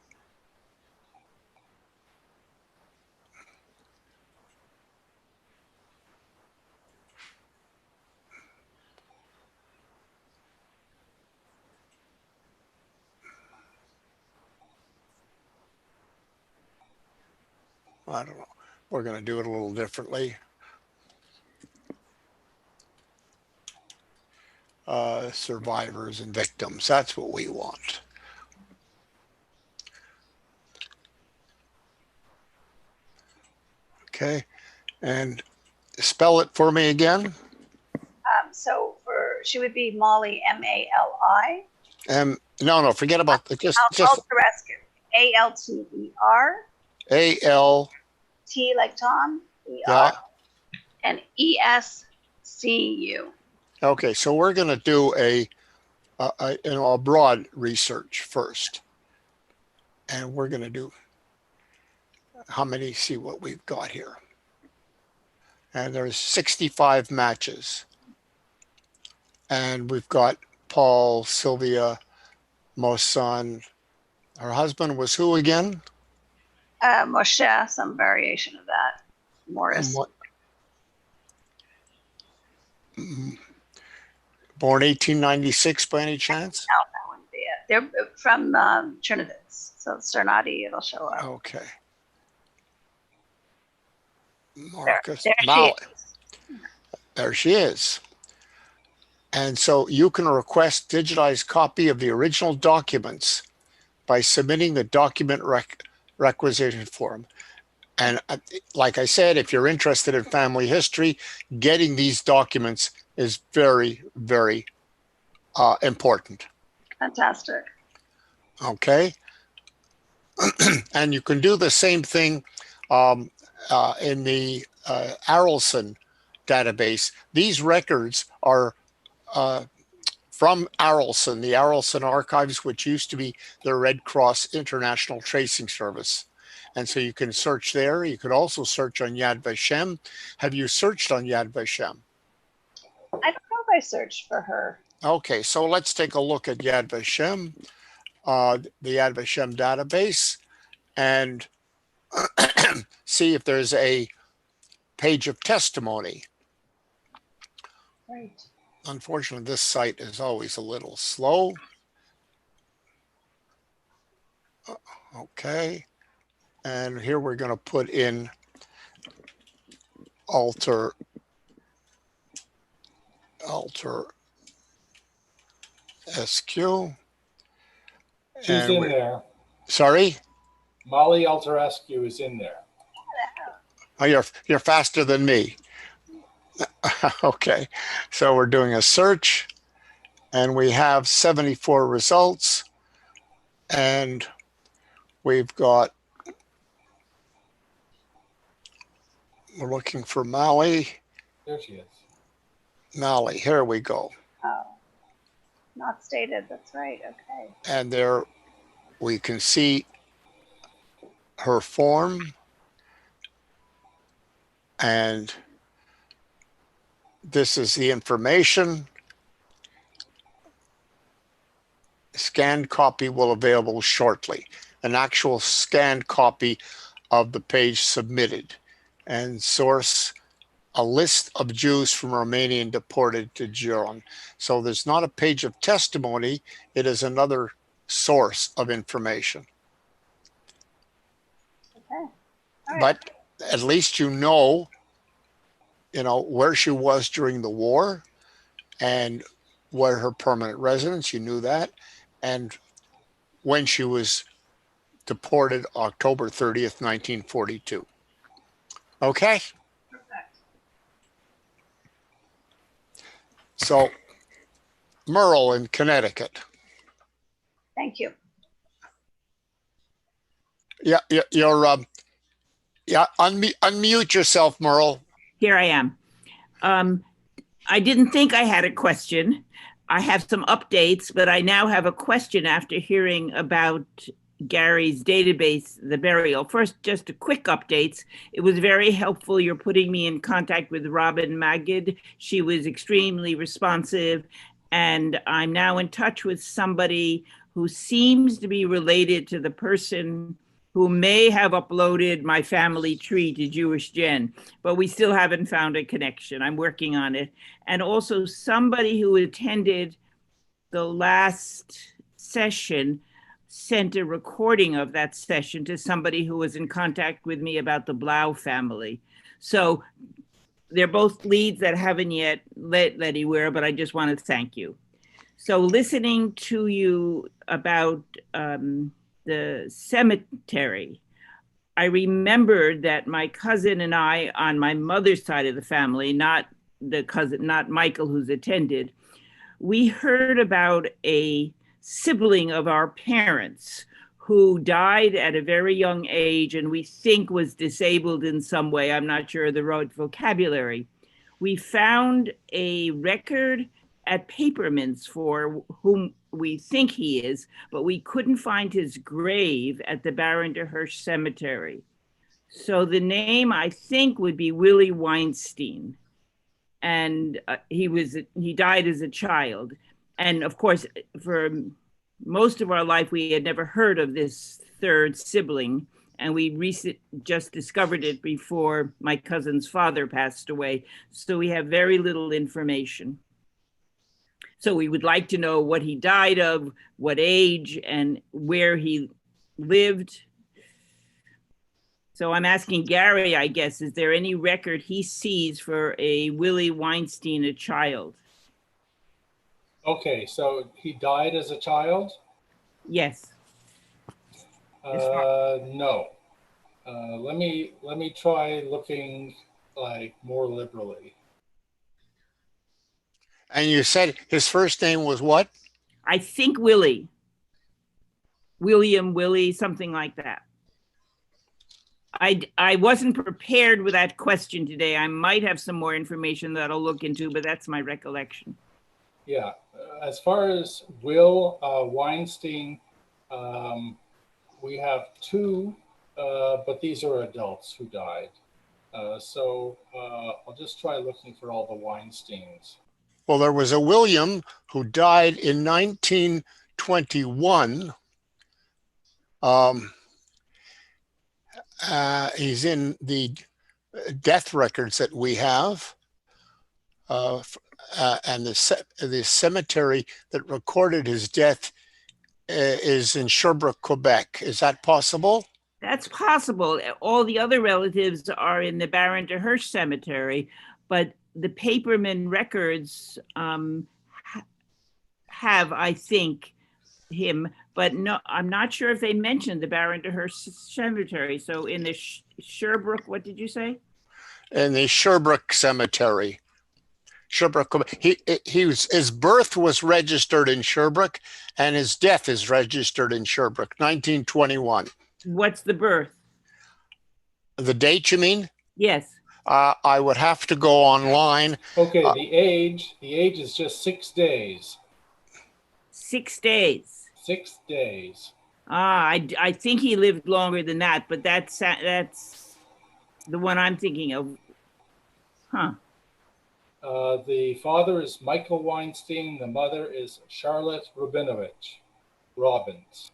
I don't know. We're going to do it a little differently. Survivors and victims. That's what we want. Okay. And spell it for me again. So she would be Molly, M-A-L-I. No, forget about it. Just Alter Rescue. A-L-T-E-R. A-L. T like Tom. E-R. Yeah. And E-S-C-U. Okay, so we're going to do a broad research first, and we're going to do see what we've got here. And there's 65 matches, and we've got Paul, Sylvia, Mosan. Her husband was who again? Moshe, some variation of that. Morris. Born 1896 by any chance? No, that wouldn't be it. They're from Chernovitz. So Sternati, it'll show up. Okay. Marcus. There she Mal- is. There she is. And so you can request digitized copy of the original documents by submitting the document requisition form. And like I said, if you're interested in family history, getting these documents is very, very important. Fantastic. Okay. And you can do the same thing in the Arelson database. These records are from Arelson, the Arelson Archives, which used to be the Red Cross International Tracing Service. And so you can search there. You could also search on Yad Vashem. Have you searched on Yad Vashem? I don't know if I searched for her. Okay, so let's take a look at Yad Vashem, the Yad Vashem database, and see if there's a page of testimony. Right. Unfortunately, this site is always a little slow. Okay. And here we're going to put in alter SQ. She's And in there. Sorry? Molly Alterescu is in there. Oh, you're faster than me. Okay, so we're doing a search and we have 74 results, and we've got, we're looking for Mali. There she is. Mali, here we go. Oh, not stated. That's right. Okay. And there we can see her form, and this is the information. Scanned copy will available shortly. An actual scanned copy of the page submitted. And source, a list of Jews from Romania deported to Giron. So there's not a page of testimony. It is another source of information. Okay. All right. But at least you know where she was during the war and where her permanent residence, you knew that, and when she was deported October 30th, 1942. Okay? Perfect. So, Merle in Connecticut. Thank you. Yeah, you're, unmute yourself, Merle. Here I am. I didn't think I had a question. I have some updates, but I now have a question after hearing about Gary's database, the burial. First, just a quick updates. It was very helpful. You're putting me in contact with Robin Magid. She was extremely responsive. And I'm now in touch with somebody who seems to be related to the person who may have uploaded my family tree to Jewish Gen, but we still haven't found a connection. I'm working on it. And also somebody who attended the last session sent a recording of that session to somebody who was in contact with me about the Blau family. So they're both leads that haven't yet led anywhere, but I just want to thank you. So listening to you about the cemetery, I remembered that my cousin and I, on my mother's side of the family, not Michael who's attended, we heard about a sibling of our parents who died at a very young age and we think was disabled in some way. I'm not sure of the right vocabulary. We found a record at Paperman's for whom we think he is, but we couldn't find his grave at the Baron de Hirsch Cemetery. So the name, I think, would be Willie Weinstein. And he died as a child. And of course, for most of our life, we had never heard of this third sibling. and we just discovered it before my cousin's father passed away. So we have very little information. So we would like to know what he died of, what age, and where he lived. So I'm asking Gary, I guess, is there any record he sees for a Willie Weinstein, a child? Okay, so he died as a child? Yes. No. Let me try looking like more liberally. And you said his first name was what? I think Willie. William, Willie, something like that. I wasn't prepared with that question today. I might have some more information that I'll look into, but that's my recollection. Yeah, as far as Will Weinstein, we have two, but these are adults who died. So I'll just try looking for all the Weinsteins. Well, there was a William who died in 1921. He's in the death records that we have. And the cemetery that recorded his death is in Sherbrooke, Quebec. Is that possible? That's possible. All the other relatives are in the Baron de Hirsch Cemetery, but the Paperman records have, I think, him, but no, I'm not sure if they mentioned the Baron de Hirsch Cemetery. So in the Sherbrooke, what did you say? In the Sherbrooke Cemetery. Sherbrooke. His birth was registered in Sherbrooke, and his death is registered in Sherbrooke, 1921. What's the birth? The date, you mean? Yes. I would have to go online. Okay, the age is just 6 days. 6 days. 6 days. I think he lived longer than that, but that's the one I'm thinking of. Huh. The father is Michael Weinstein. The mother is Charlotte Robbins.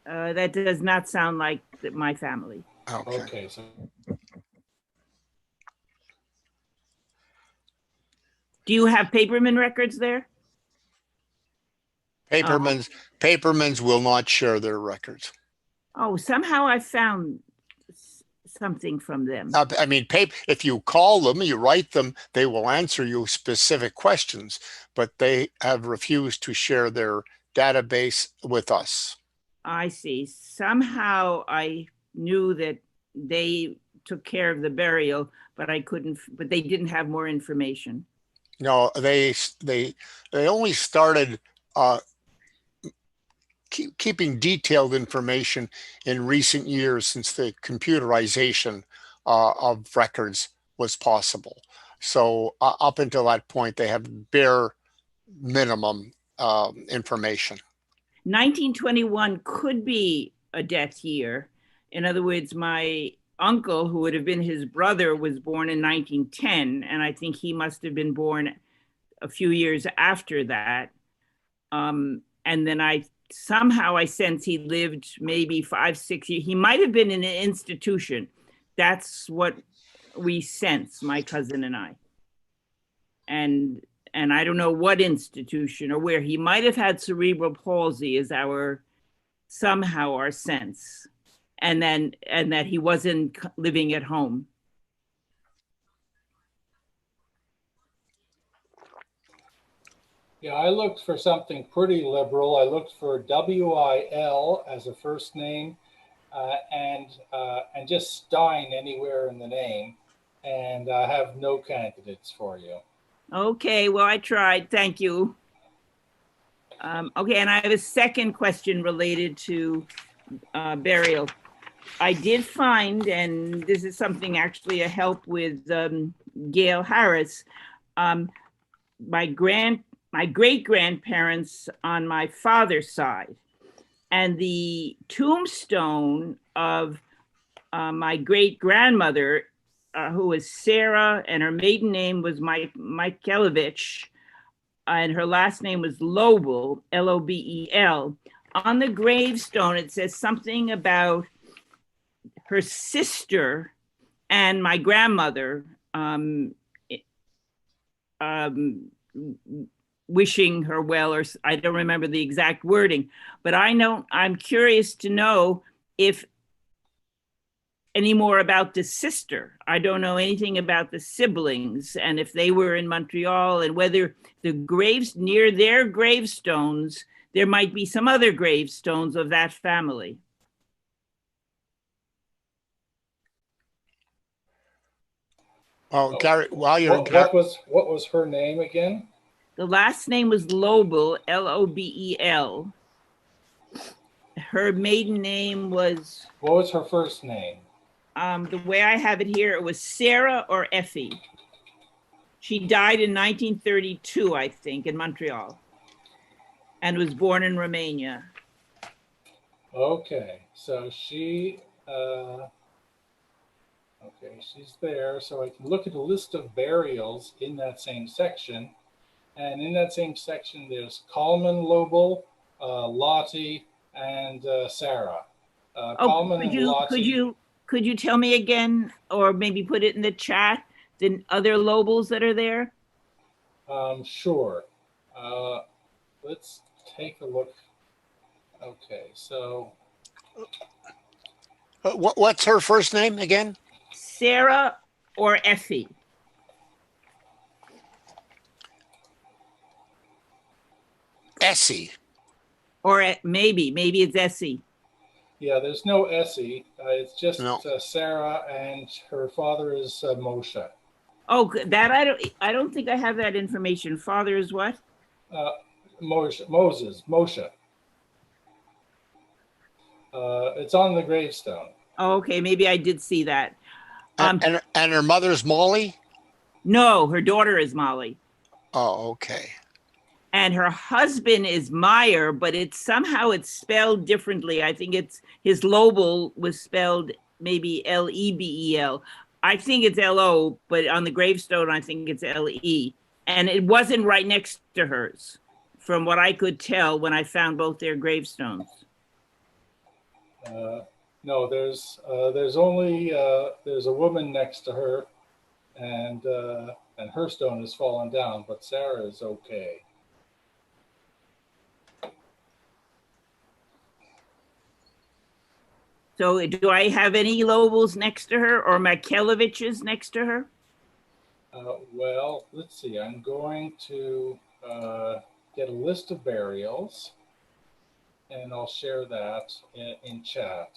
That does not sound like my family. Okay, so do you have Paperman records there? Papermans will not share their records. Oh, somehow I found something from them. I mean, if you call them, you write them, they will answer you specific questions, but they have refused to share their database with us. I see. Somehow I knew that they took care of the burial, but but they didn't have more information. No, they only started keeping detailed information in recent years since the computerization of records was possible. So up until that point, they have bare minimum information. 1921 could be a death year. In other words, my uncle, who would have been his brother, was born in 1910, and I think he must have been born a few years after that. And then I sense he lived maybe 5-6 years. He might have been in an institution. That's what we sense, my cousin and I. And I don't know what institution or where. He might have had cerebral palsy is somehow our sense. And that he wasn't living at home. yeah, I looked for something pretty liberal. I looked for W-I-L as a first name, and just Stein anywhere in the name, and I have no candidates for you. Okay, well, I tried. Thank you. Okay, and I have a second question related to burial. I did find, and this is something actually a help with Gail Harris, my great-grandparents on my father's side, and the tombstone of my great-grandmother, who was Sarah, and her maiden name was Michaelovich, and her last name was Lobel, L-O-B-E-L. On the gravestone, it says something about her sister and my grandmother wishing her well, or I don't remember the exact wording, but I'm curious to know if any more about the sister. I don't know anything about the siblings and if they were in Montreal, and whether the graves near their gravestones, there might be some other gravestones of that family. Oh, Gary, while you're what was her name again? The last name was Lobel, Lobel. Her maiden name was, What was her first name? the way I have it here, it was Sarah or Effie. She died in 1932, I think, in Montreal, and was born in Romania. Okay, so she, okay, she's there. So I can look at a list of burials in that same section. And in that same section, there's Coleman, Lobel, Lottie, and Sarah. Coleman and Lottie. Could you tell me again, or maybe put it in the chat, the other Lobels that are there? Sure. Let's take a look. Okay, so. What's her first name again? Sarah or Effie? Essie. Or maybe it's Essie. Yeah, there's no Essie. It's just No. Sarah, and her father is Moshe. Oh, that I don't think I have that information. Father is what? Moses. It's on the gravestone. Oh, okay, maybe I did see that. And her mother's Molly? No, her daughter is Molly. Oh, okay. And her husband is Meyer, but it's spelled differently. I think his Lobel was spelled maybe Lebel. I think it's Lo, but on the gravestone, I think it's Le. And it wasn't right next to hers, from what I could tell when I found both their gravestones. No, there's only there's a woman next to her, and her stone has fallen down, but Sarah is okay. So do I have any Lobels next to her, or Makeleviches next to her? Well, let's see. I'm going to get a list of burials, and I'll share that in chat.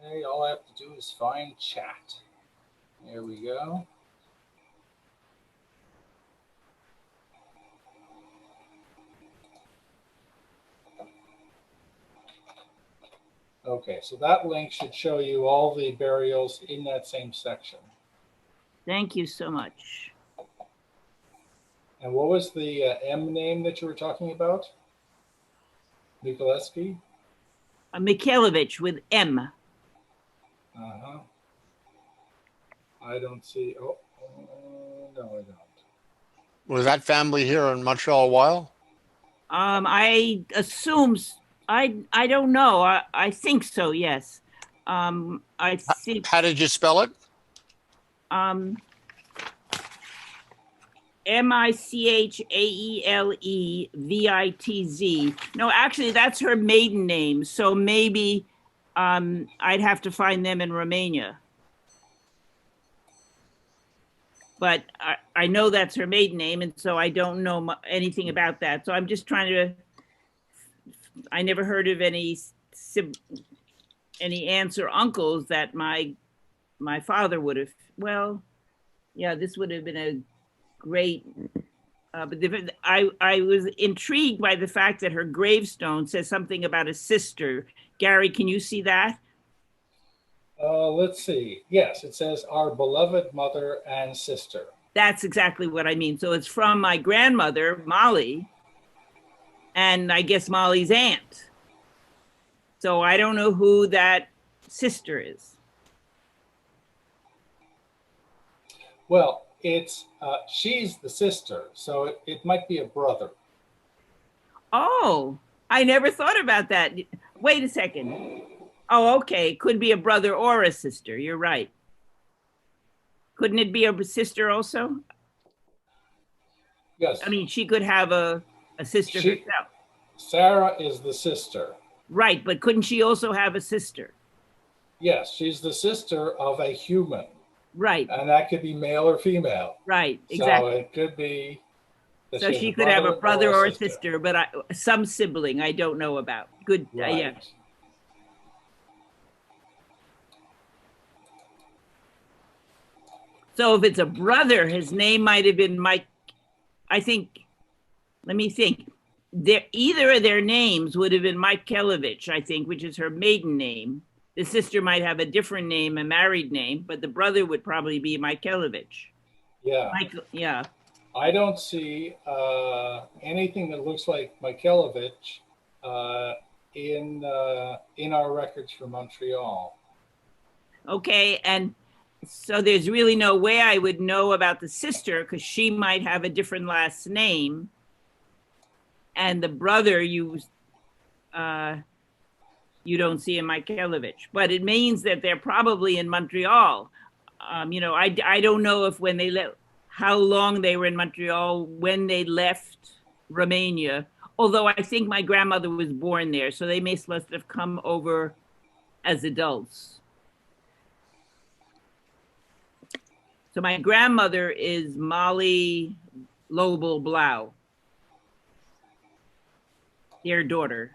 Okay, all I have to do is find chat. There we go. Okay, so that link should show you all the burials in that same section. Thank you so much. And what was the M name that you were talking about? Mikuleski? Mikhailovich with M. Uh-huh. I don't see, no, I don't. Was that family here in Montreal a while? I assume, I don't know. I think so, yes. I think, How did you spell it? Michaelevitz. No, actually, that's her maiden name. So maybe I'd have to find them in Romania. But I know that's her maiden name, and so I don't know anything about that. So I'm just trying to. I never heard of any aunts or uncles that my father would have. Well, yeah, this would have been a great. But I was intrigued by the fact that her gravestone says something about a sister. Gary, can you see that? Let's see. Yes, it says our beloved mother and sister. That's exactly what I mean. So it's from my grandmother, Molly, and I guess Molly's aunt. So I don't know who that sister is. Well, It's she's the sister, so it might be a brother. Oh, I never thought about that. Wait a second. Oh, okay. Could be a brother or a sister. You're right. Couldn't it be a sister also? Yes. I mean, she could have a sister She- herself. Sarah is the sister. Right, but couldn't she also have a sister? Yes, she's the sister of a human, Right, and that could be male or female. right, So exactly. it could be that So has she could have a brother or a sister. sister, but some sibling I don't know about. Good, Right. yeah. So if it's a brother, his name might have been Mike. I think, let me think. Either of their names would have been Mikhailovich, I think, which is her maiden name. The sister might have a different name, a married name, but the brother would probably be Mikhailovich. Yeah. Yeah. I don't see anything that looks like Mikhailovich in our records for Montreal. Okay, and so there's really no way I would know about the sister because she might have a different last name. And the brother you don't see in Mikhailovich, but it means that they're probably in Montreal. I don't know if when they how long they were in Montreal, when they left Romania, although I think my grandmother was born there, so they must have come over as adults. So my grandmother is Molly Lobel Blau, their daughter.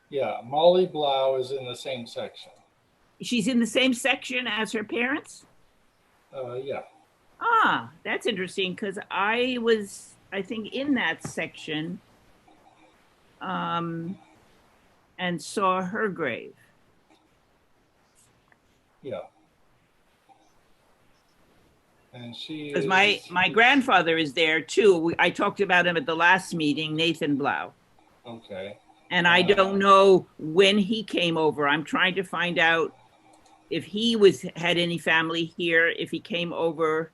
Yeah, Molly Blau is in the same section. She's in the same section as her parents? Yeah. Ah, that's interesting because I was, I think, in that section and saw her grave. Yeah. And she Because is... my grandfather is there too. I talked about him at the last meeting, Nathan Blau. Okay. And I don't know when he came over. I'm trying to find out if he had any family here, if he came over,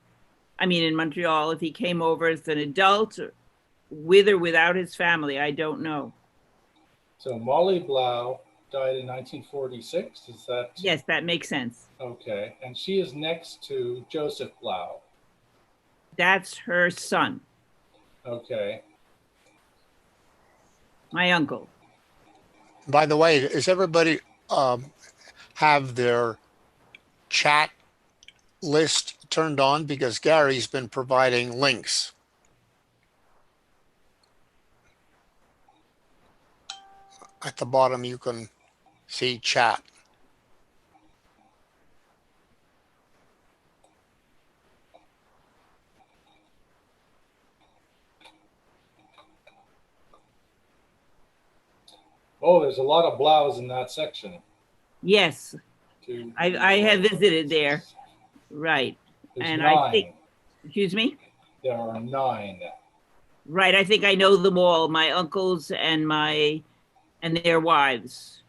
I mean, in Montreal, if he came over as an adult, with or without his family, I don't know. So Molly Blau died in 1946, is that? Yes, that makes sense. Okay, and she is next to Joseph Blau. That's her son. Okay. My uncle. By the way, does everybody have their chat list turned on? Because Gary's been providing links. At the bottom, you can see chat. Oh, there's a lot of Blaus in that section. Yes, Two, I have visited there. Right. There's And 9. I think, excuse me? There are 9. Right, I think I know them all, my uncles and their wives.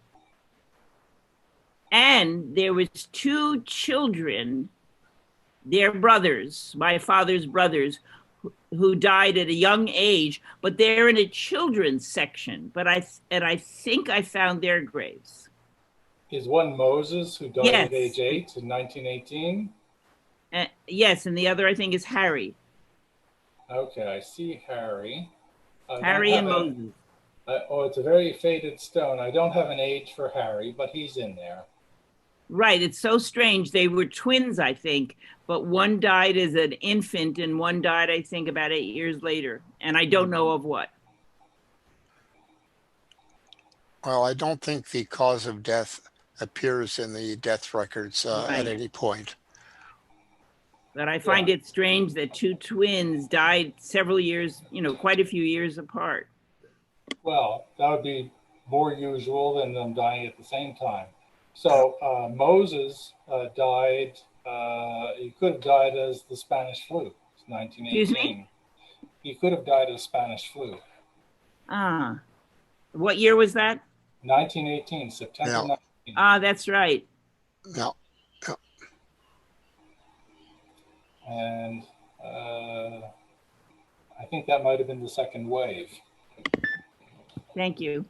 And there was 2 children, their brothers, my father's brothers, who died at a young age, but they're in a children's section. But I think I found their graves. Is one Moses, who died Yes. at age 8 in 1918? Yes, and the other I think is Harry. Okay, I see Harry. Harry and Moses. Oh, it's a very faded stone. I don't have an age for Harry, but he's in there. Right, it's so strange. They were twins, I think, but one died as an infant and one died, I think, about 8 years later. And I don't know of what. Well, I don't think the cause of death appears in the death records Right. at any point. But I find it strange that 2 twins died several years, quite a few years apart. Well, that would be more usual than them dying at the same time. So Moses died, he could have died as the Spanish flu. It's 1918. Excuse me? He could have died of Spanish flu. Ah, what year was that? 1918, September Yeah. 19. Ah, that's right. No. And I think that might have been the second wave. Thank you.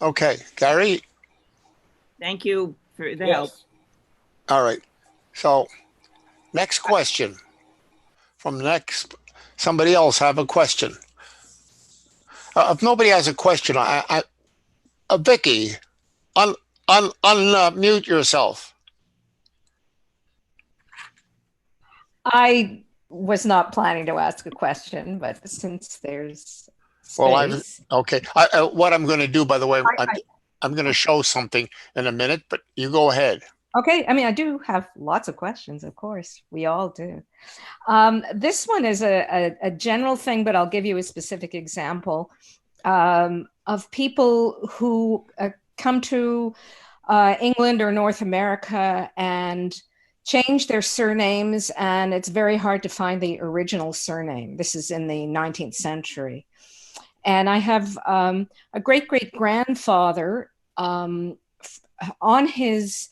Okay, Gary. Thank you for the Yes. help. All right. So next question from somebody else have a question. If nobody has a question, Vicky, unmute yourself. I was not planning to ask a question, but since there's Well, space, okay. What I'm going to do, by the way, I'm going to show something in a minute, but you go ahead. okay. I mean, I do have lots of questions, of course. We all do. This one is a general thing, but I'll give you a specific example of people who come to England or North America and change their surnames, and it's very hard to find the original surname. This is in the 19th century. And I have a great-great-grandfather on his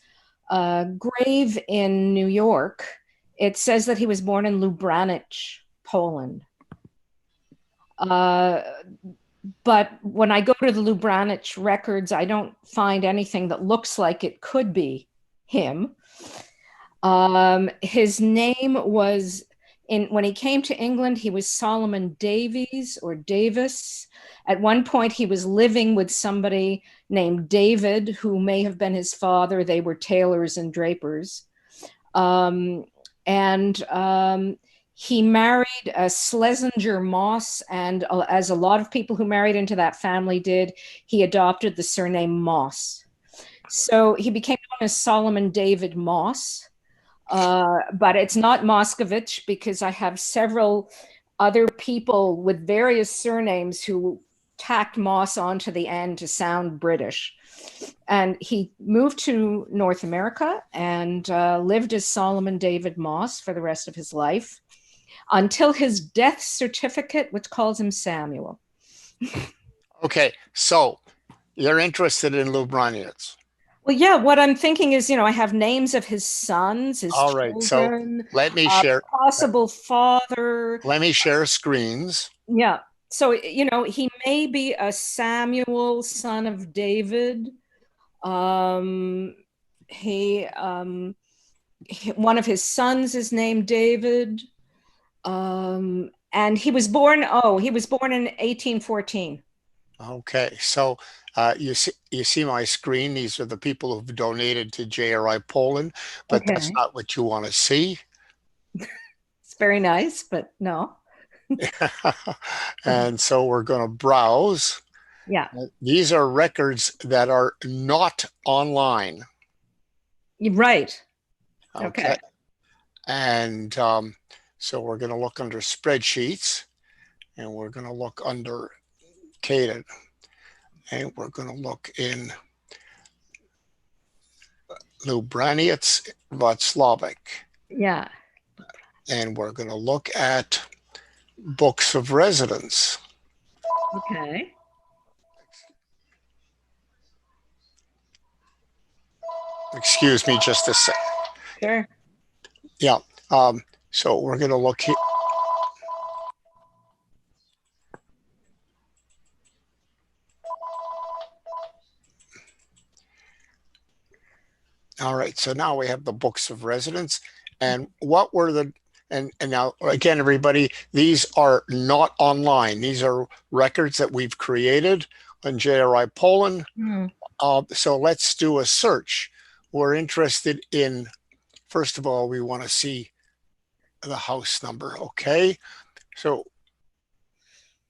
grave in New York. It says that he was born in Lubranich, Poland. But when I go to the Lubranich records, I don't find anything that looks like it could be him. His name was, when he came to England, he was Solomon Davies or Davis. At one point, he was living with somebody named David, who may have been his father. They were tailors and drapers. He married a Schlesinger Moss, and as a lot of people who married into that family did, he adopted the surname Moss. So he became known as Solomon David Moss. But it's not Moscovich, because I have several other people with various surnames who tacked Moss onto the end to sound British. And he moved to North America and lived as Solomon David Moss for the rest of his life until his death certificate, which calls him Samuel. Okay, so you're interested in Lubranitz. Well, yeah, what I'm thinking is, I have names of his sons, his All right, children, so let me share. possible father. Let me share screens. Yeah. So, he may be a Samuel, son of David. One of his sons is named David. And he was born in 1814. Okay, so you see my screen. These are the people who've donated to JRI Poland, but Okay. that's not what you want to see. It's very nice, but no. And so we're going to browse. Yeah. These are records that are not online. You're right. Okay. Okay. And so we're going to look under spreadsheets, and we're going to look under Caden, and we're going to look in Lubranitz, Václavic. Yeah. And we're going to look at books of residence. Okay. Excuse me just a sec. Sure. Yeah. So we're going to look here. All right. So now we have the books of residence. And what were the, and now again, everybody, these are not online. These are records that we've created on JRI Poland. So let's do a search. We're interested in, first of all, we want to see the house number. Okay. So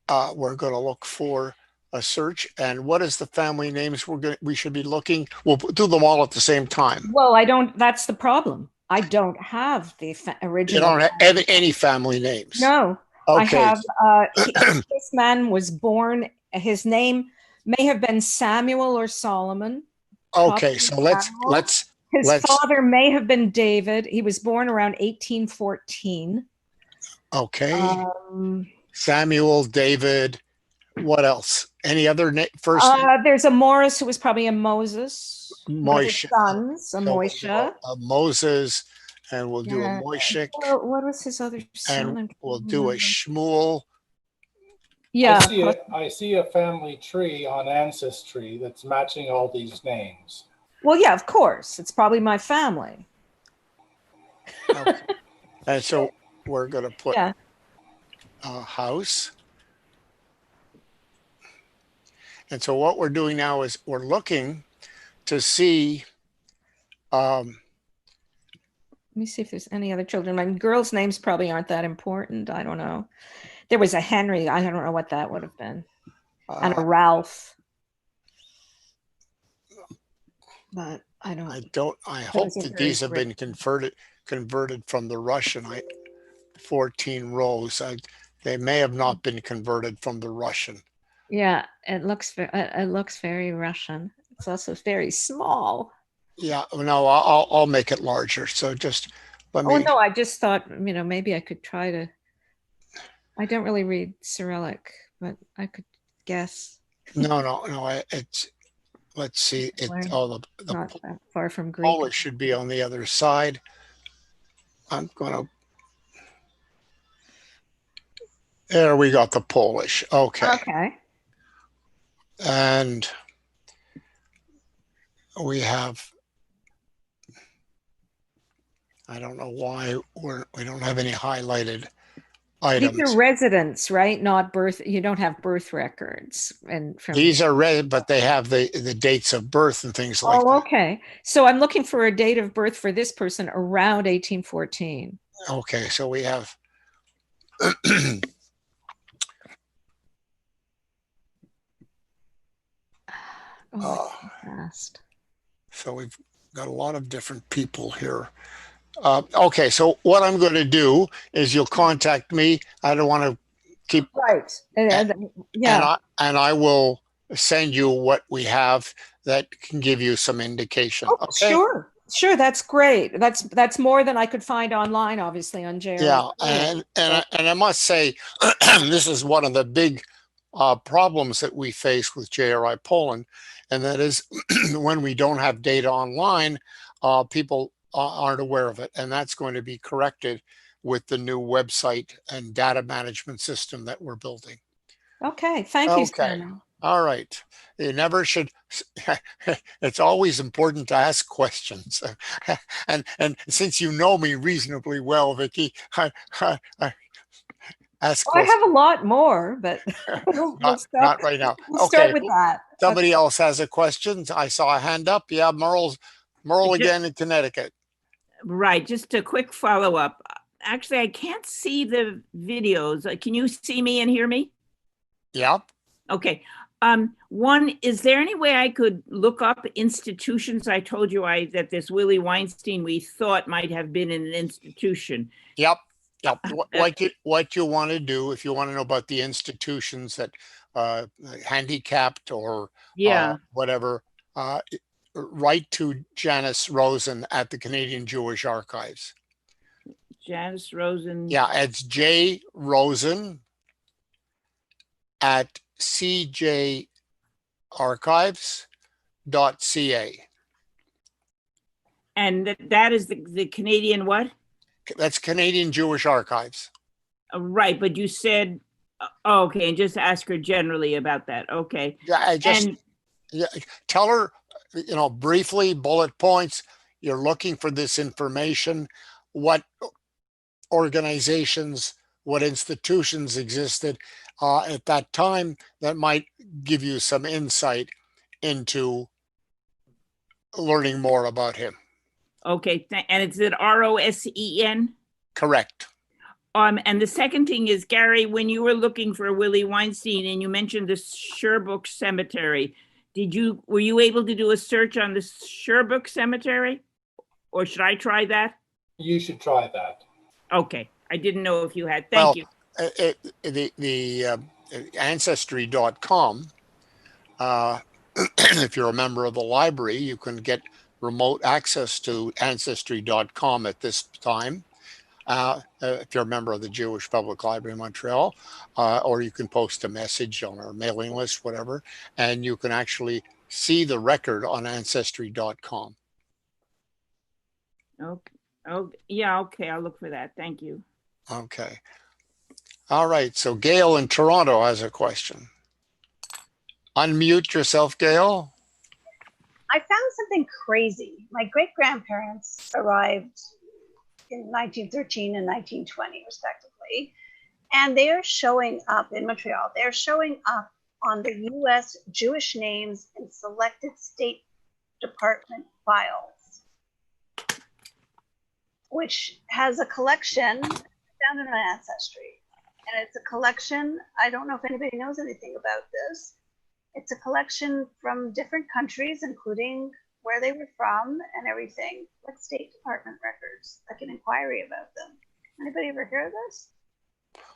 we're going to look for a search. And what is the family names we should be looking? We'll do them all at the same time. Well, that's the problem. I don't have the original. You don't have any family names. No, I Okay. have, this man was born, his name may have been Samuel or Solomon. Okay. Probably So Samuel. His let's, father may have been David. He was born around 1814. okay. Samuel, David, what else? Any other first name? There's a Morris who was probably a Moses. One of his Moishe. sons, a So we'll do Moishe. a Moses, and we'll do a Yeah. Moishik, What was his other son? and we'll do a Shmuel. Yeah. I see a family tree on Ancestry that's matching all these names. Well, yeah, of course. It's probably my family. Okay. And so we're going to put Yeah. house. And so what we're doing now is we're looking to see. Let me see if there's any other children. My girls' names probably aren't that important. I don't know. There was a Henry. I don't know what that would have been. And a Ralph. But I hope that these have been converted from the Russian. 14 rows. They may have not been converted from the Russian. Yeah, it looks very Russian. It's also very small. Yeah, no, I'll make it larger. So just let me. Oh no, I just thought, maybe I could try to. I don't really read Cyrillic, but I could guess. No. Let's see. The not that far from Greek. Polish should be on the other side. I'm gonna. There we got the Polish. Okay. Okay. And we have. I don't know why we don't have any highlighted items. These are residents, right? Not birth. You don't have birth records, and these are but they have the dates of birth and things like that. Oh, okay. So I'm looking for a date of birth for this person around 1814. Okay, so we have. Fast. So we've got a lot of different people here. Okay, so what I'm going to do is you'll contact me. I don't want to keep right. Yeah, and I will send you what we have that can give you some indication. Oh, okay? Sure, that's great. That's more than I could find online, obviously on JRI. Yeah, and I must say, this is one of the big problems that we face with JRI Poland, and that is when we don't have data online, people aren't aware of it, and that's going to be corrected with the new website and data management system that we're building. Okay, thank you, Stan. All right. You never should. It's always important to ask questions, and since you know me reasonably well, Vicky, I ask. I have a lot more, but not right now. We'll start with that. Somebody else has a question. I saw a hand up. Yeah, Merle again in Connecticut. Right. Just a quick follow up. Actually, I can't see the videos. Can you see me and hear me? Yep. Okay. One, is there any way I could look up institutions? I told you that this Willie Weinstein we thought might have been in an institution. Yep. What you want to do, if you want to know about the institutions that handicapped or whatever, write to Janice Rosen at the Canadian Jewish Archives. Janice Rosen. Yeah, it's J Rosen at cjarchives.ca. And that is the Canadian what? That's Canadian Jewish Archives. Right, but you said, okay, and just ask her generally about that. Okay. Yeah, tell her, briefly, bullet points. You're looking for this information, what organizations, what institutions existed at that time that might give you some insight into learning more about him. Okay, and it's at ROSEN? Correct. And the second thing is, Gary, when you were looking for Willie Weinstein and you mentioned the Sherbrooke Cemetery, were you able to do a search on the Sherbrooke Cemetery? Or should I try that? You should try that. Okay, I didn't know if you had. Thank you. the Ancestry.com, if you're a member of the library, you can get remote access to Ancestry.com at this time. If you're a member of the Jewish Public Library in Montreal, or you can post a message on our mailing list, whatever, and you can actually see the record on Ancestry.com. Okay. Oh, yeah, okay. I'll look for that. Thank you. Okay. All right. So Gail in Toronto has a question. Unmute yourself, Gail. I found something crazy. My great-grandparents arrived in 1913 and 1920, respectively, and they are showing up in Montreal. They're showing up on the U.S. Jewish names in selected State Department files, which has a collection found in my ancestry. And it's a collection, I don't know if anybody knows anything about this. It's a collection from different countries, including where they were from and everything, like State Department records, like an inquiry about them. Anybody ever hear of this?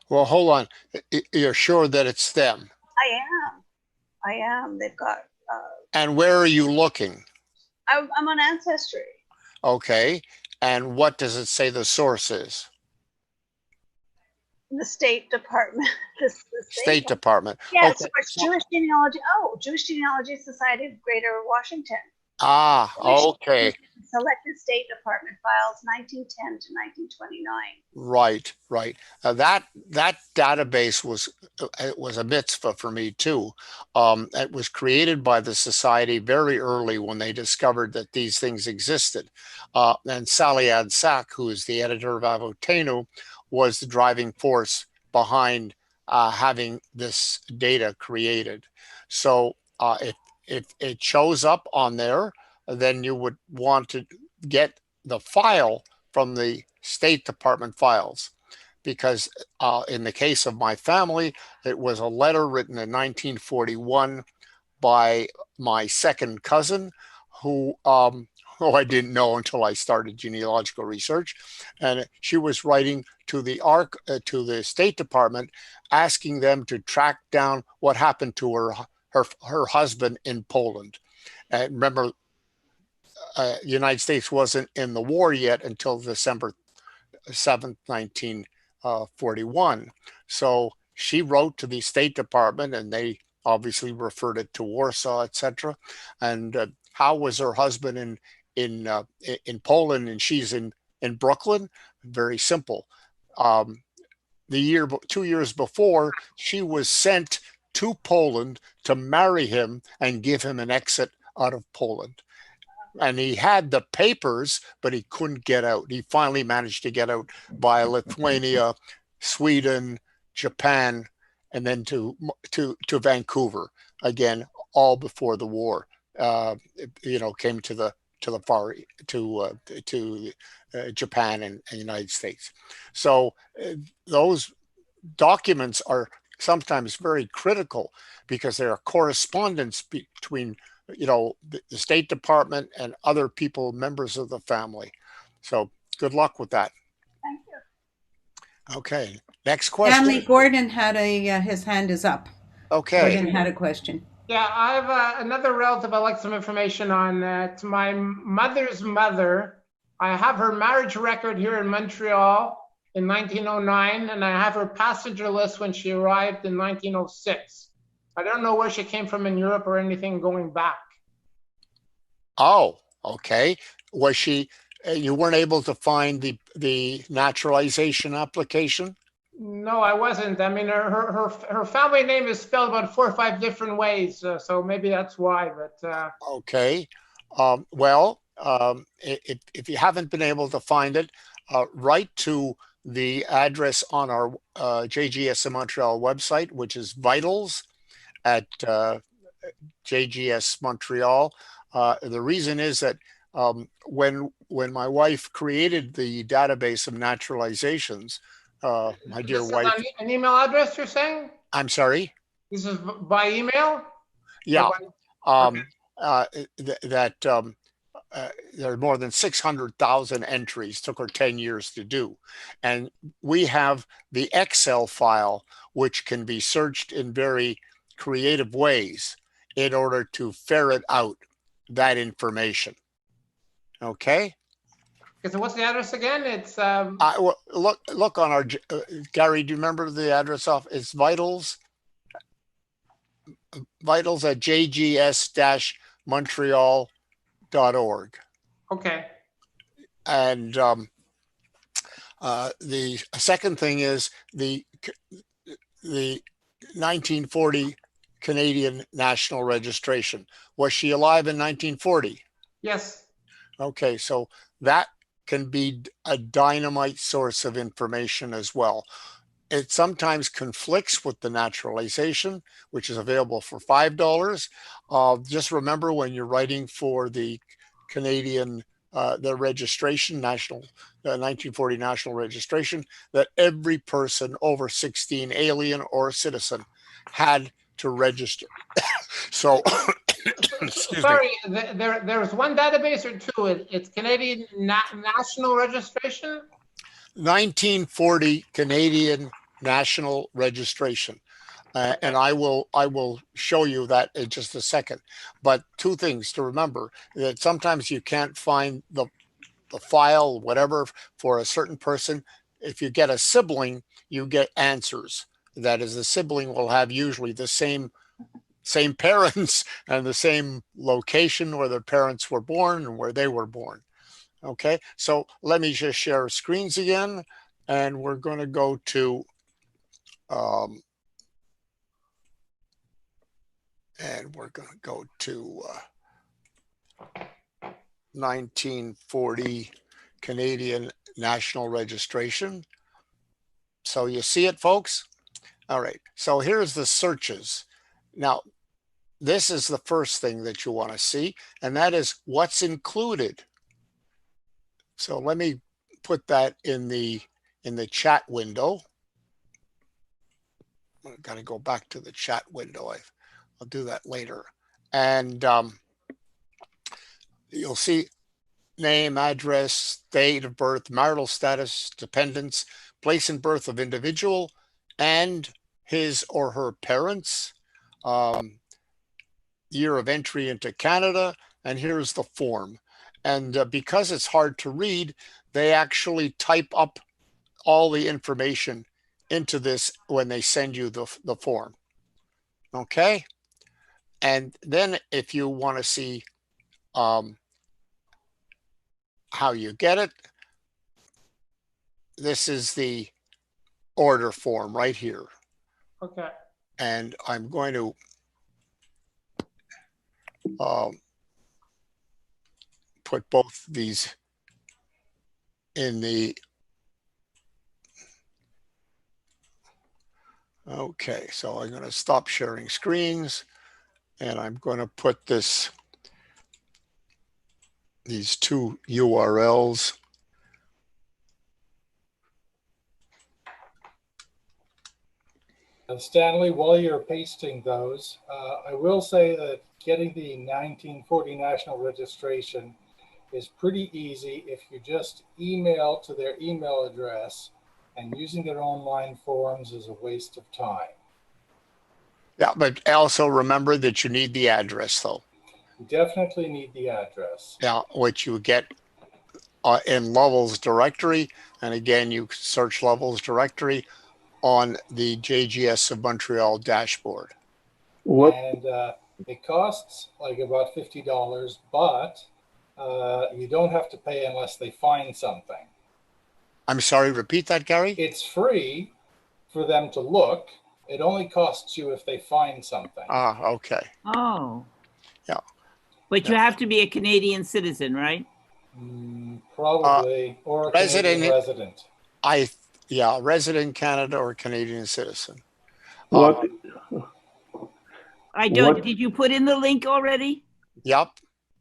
Well, hold on. You're sure that it's them? I am. They've got. And where are you looking? I'm on Ancestry. Okay. And what does it say the source is? The State Department. The State Department. Yeah, Okay. it's Jewish Genealogy. Oh, Jewish Genealogy Society of Greater Washington. Ah, okay. Selected State Department files, 1910 to 1929. Right, right. That database was a mitzvah for me too. It was created by the society very early when they discovered that these things existed. And Sally Adsack, who is the editor of Avotenu, was the driving force behind having this data created. So if it shows up on there, then you would want to get the file from the State Department files, because in the case of my family, it was a letter written in 1941 by my second cousin, who I didn't know until I started genealogical research, and she was writing to the State Department, asking them to track down what happened to her husband in Poland. And remember, the United States wasn't in the war yet until December 7th, 1941. So she wrote to the State Department, and they obviously referred it to Warsaw, etc. And how was her husband in Poland, and she's in Brooklyn? Very simple. 2 years before, she was sent to Poland to marry him and give him an exit out of Poland. And he had the papers, but he couldn't get out. He finally managed to get out via Lithuania, Sweden, Japan, and then to Vancouver. Again, all before the war, came to the Japan and United States. So those documents are sometimes very critical, because there are correspondence between the State Department and other people, members of the family. So good luck with that. Thank you. Okay, next question. Stanley Gordon had his hand is up. Okay. Gordon had a question. Yeah, I have another relative I'd like some information on. It's my mother's mother. I have her marriage record here in Montreal in 1909, and I have her passenger list when she arrived in 1906. I don't know where she came from in Europe or anything going back. Oh, okay. Was she, you weren't able to find the naturalization application? No, I wasn't. I mean, her family name is spelled about 4 or 5 different ways, so maybe that's why. But okay. If you haven't been able to find it, write to the address on our JGS in Montreal website, which is vitals at JGS Montreal. The reason is that when my wife created the database of naturalizations, my dear wife. An email address, you're saying? I'm sorry? This is by email? Yeah. Okay. there are more than 600,000 entries, took her 10 years to do. And we have the Excel file, which can be searched in very creative ways in order to ferret out that information. Okay. Okay, so what's the address again? It's Well, look on our, Gary, do you remember the address off? It's vitals at jgs-montreal.org. okay. And the second thing is the 1940 Canadian national registration. Was she alive in 1940? Yes. Okay, so that can be a dynamite source of information as well. It sometimes conflicts with the naturalization, which is available for $5. Just remember when you're writing for the Canadian, the registration, 1940 national registration, that every person over 16, alien or citizen, had to register. So, excuse Sorry, me. there's one database or two. It's Canadian National Registration. 1940 Canadian national registration. And I will show you that in just a second. But two things to remember: that sometimes you can't find the file, whatever, for a certain person. If you get a sibling, you get answers. That is, the sibling will have usually the same parents and the same location where their parents were born and where they were born. Okay, so let me just share screens again, and we're going to go to and we're going to go to 1940 Canadian national registration. So you see it, folks? All right, so here's the searches. Now, this is the first thing that you want to see, and that is what's included. So let me put that in the chat window. I've got to go back to the chat window. I'll do that later. And you'll see name, address, date of birth, marital status, dependents, place and birth of individual and his or her parents, year of entry into Canada, and here's the form. And because it's hard to read, they actually type up all the information into this when they send you the form. Okay. And then if you want to see how you get it, this is the order form right here. Okay. And I'm going to put both these in the, okay, so I'm going to stop sharing screens, and I'm going to put these two URLs. Stanley, while you're pasting those, I will say that getting the 1940 national registration is pretty easy if you just email to their email address, and using their online forms is a waste of time. Yeah, but also remember that you need the address, though. You definitely need the address. Yeah, which you get in Lovell's directory. And again, you search Lovell's directory on the JGS of Montreal dashboard. And it costs like about $50, but you don't have to pay unless they find something. I'm sorry, repeat that, Gary? It's free for them to look. It only costs you if they find something. Ah, okay. Oh. Yeah. But you have to be a Canadian citizen, right? Probably, or a Canadian resident. Yeah, resident Canada or Canadian citizen. What? I don't. What? Did you put in the link already? Yep.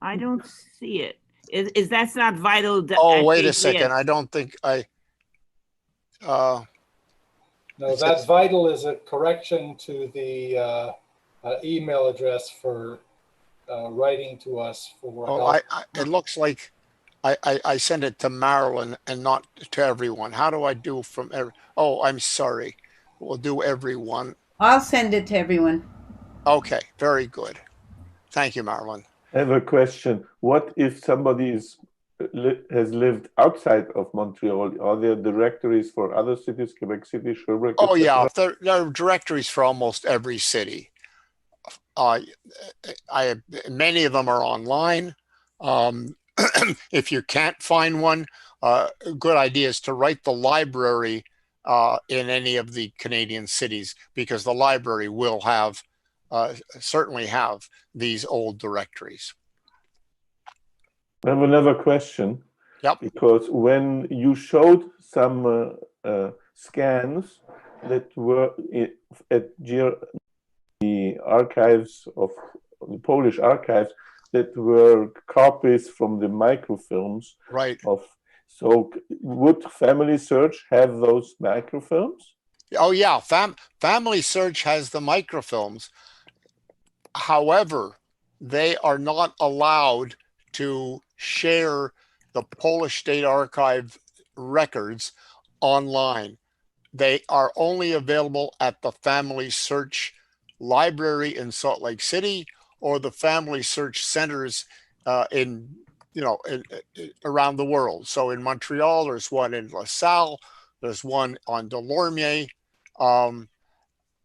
I don't see it. Is that's not vital? Oh, wait a second. I don't think I. No, that vital is a correction to the email address for writing to us for Oh, help. it looks like I sent it to Marilyn and not to everyone. How do I do from every? Oh, I'm sorry. We'll do everyone. I'll send it to everyone. Okay, very good. Thank you, Marilyn. I have a question. What if somebody has lived outside of Montreal? Are there directories for other cities, Quebec City, Sherbrooke? Oh, yeah, etc.? there are directories for almost every city. Many of them are online. If you can't find one, a good idea is to write the library in any of the Canadian cities, because the library will have certainly have these old directories. I have another question. Yep. Because when you showed some scans that were at the archives of the Polish archives, that were copies from the microfilms. Right. So would Family Search have those microfilms? Oh yeah, Family Search has the microfilms. However, they are not allowed to share the Polish State Archive records online. They are only available at the Family Search Library in Salt Lake City, or the Family Search centers around the world. So in Montreal, there's one in La Salle, there's one on Delorme,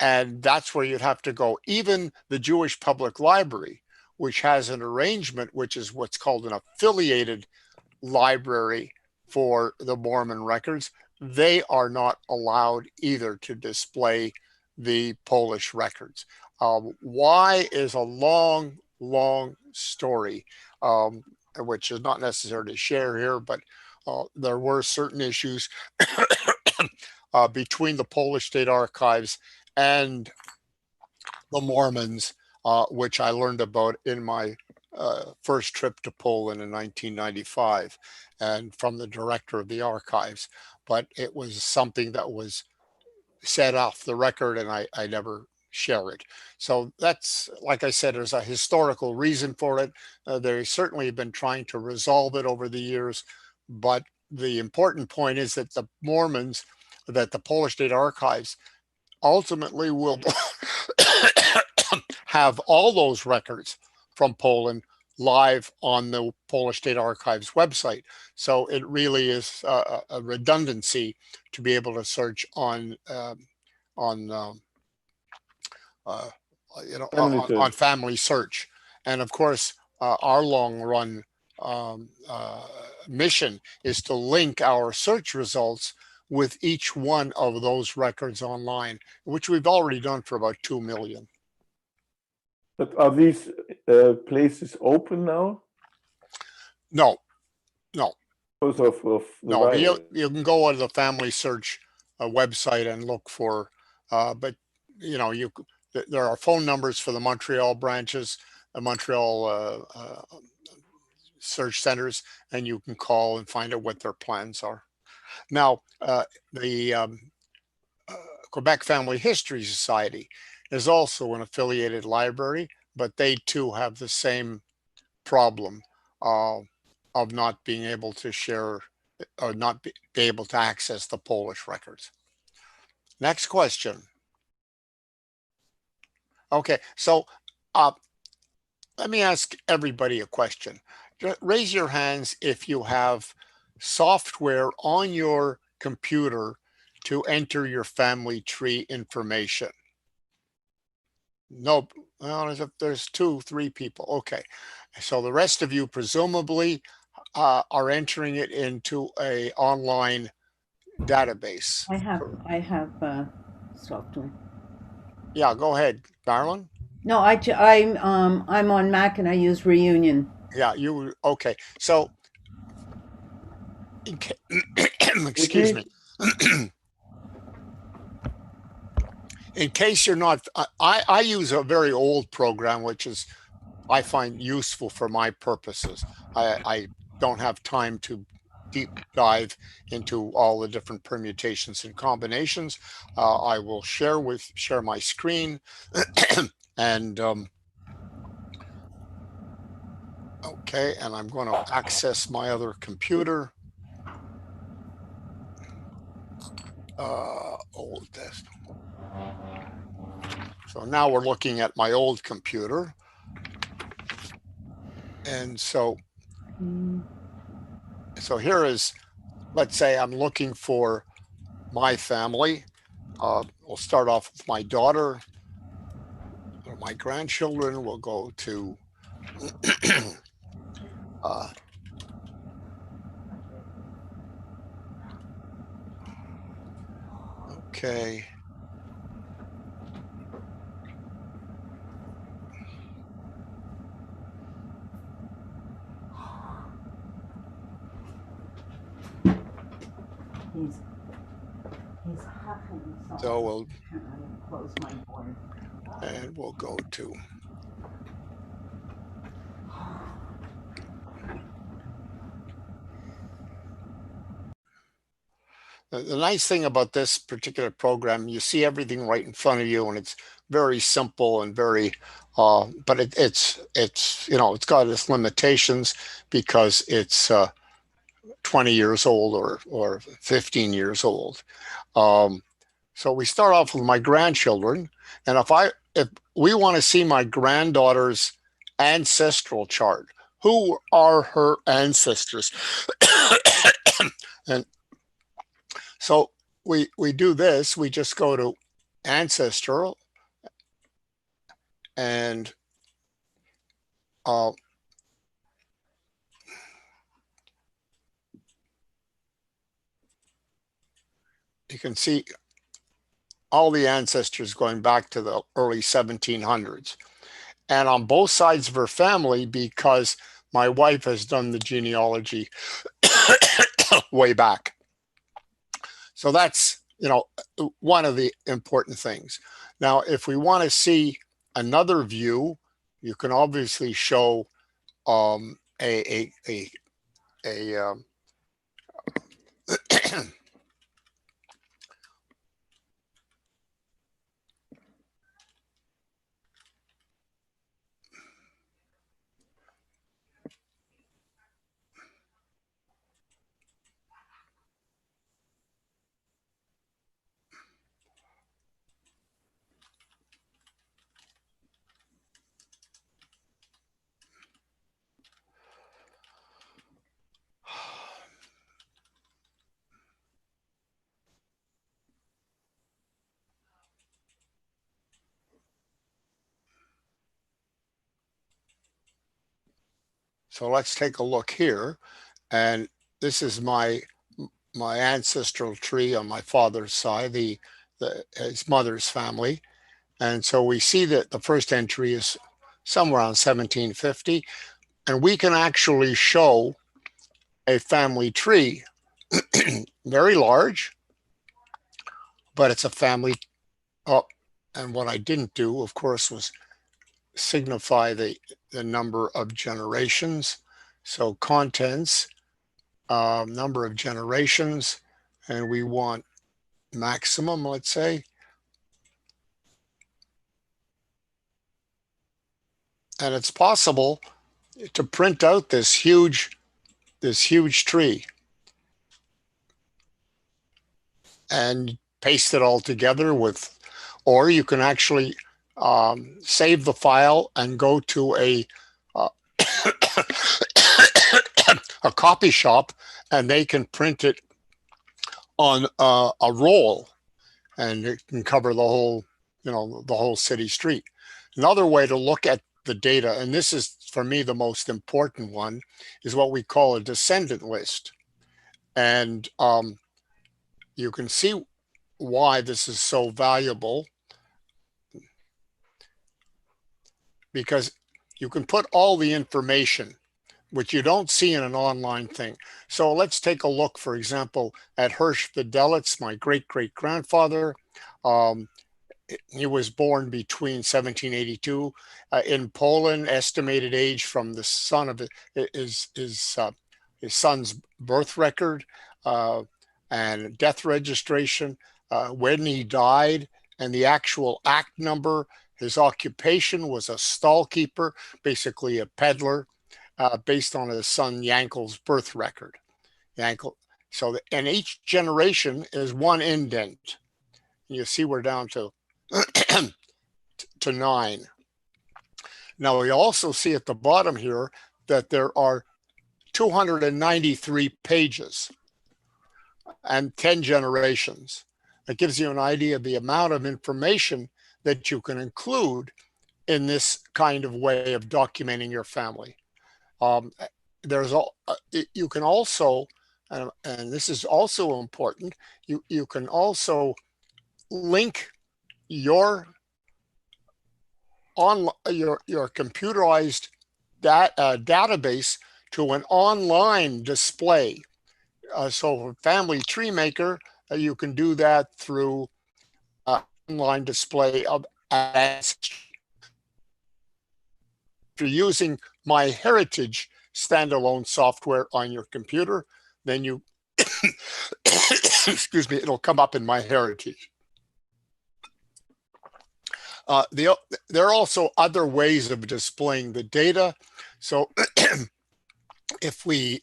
and that's where you'd have to go. Even the Jewish Public Library, which has an arrangement, which is what's called an affiliated library for the Mormon records, they are not allowed either to display the Polish records. Why is a long, long story, which is not necessary to share here, but there were certain issues between the Polish State Archives and the Mormons, which I learned about in my first trip to Poland in 1995, and from the director of the archives. But it was something that was set off the record, and I never share it. So that's, like I said, there's a historical reason for it. They certainly have been trying to resolve it over the years, but the important point is that the Mormons, that the Polish State Archives ultimately will have all those records from Poland live on the Polish State Archives website. So it really is a redundancy to be able to search on Family Search. And of course, our long run mission is to link our search results with each one of those records online, which we've already done for about 2 million. But are these places open now? No. Because of the no, virus. you can go on the Family Search website and look for, but there are phone numbers for the Montreal branches, the Montreal search centers, and you can call and find out what their plans are. Now, the Quebec Family History Society is also an affiliated library, but they too have the same problem of not being able to share or not be able to access the Polish records. Next question. Okay, so let me ask everybody a question. Just raise your hands if you have software on your computer to enter your family tree information. No, well, there's 2, 3 people. Okay, so the rest of you presumably are entering it into a online database. I have software. Yeah, go ahead, Darlene. No, I'm on Mac and I use Reunion. Yeah, okay. So, excuse me. In case you're not, I use a very old program, which is I find useful for my purposes. I don't have time to deep dive into all the different permutations and combinations. I will share my screen and Okay, and I'm going to access my other computer. Old desk. So now we're looking at my old computer. And so here is, let's say I'm looking for my family. We'll start off with my daughter. My grandchildren will go to okay. So we'll close my board. And we'll go to the nice thing about this particular program, you see everything right in front of you, and it's very simple and very, but it's it's got its limitations because it's 20 years old or 15 years old. So we start off with my grandchildren, and if we want to see my granddaughter's ancestral chart, who are her ancestors? And so we do this. We just go to ancestral, and you can see all the ancestors going back to the early 1700s. And on both sides of her family, because my wife has done the genealogy way back. So that's, one of the important things. Now, if we want to see another view, you can obviously show a So let's take a look here. And this is my ancestral tree on my father's side, his mother's family. And so we see that the first entry is somewhere around 1750. And we can actually show a family tree, very large, but it's a family. Oh, and what I didn't do, of course, was signify the number of generations. So contents, number of generations, and we want maximum, let's say. And it's possible to print out this huge tree and paste it all together with, or you can actually save the file and go to a a copy shop, and they can print it on a roll, and it can cover the whole, the whole city street. Another way to look at the data, and this is for me the most important one, is what we call a descendant list. And you can see why this is so valuable, because you can put all the information, which you don't see in an online thing. So let's take a look, for example, at Hirsch Fidelitz, my great-great-grandfather. He was born between 1782 in Poland. Estimated age from the son of his son's birth record and death registration, when he died, and the actual act number. His occupation was a stall keeper, basically a peddler. based on his son Yankel's birth record. Yankel. So, and each generation is one indent. You see we're down to, to 9. Now we also see at the bottom here that there are 293 pages and 10 generations. That gives you an idea of the amount of information that you can include in this kind of way of documenting your family. You can also, and this is also important, you can also link your computerized database to an online display. So for Family Tree Maker, you can do that through online display of ancestry. If you're using MyHeritage standalone software on your computer, then you, excuse me, it'll come up in MyHeritage. There are also other ways of displaying the data. So if we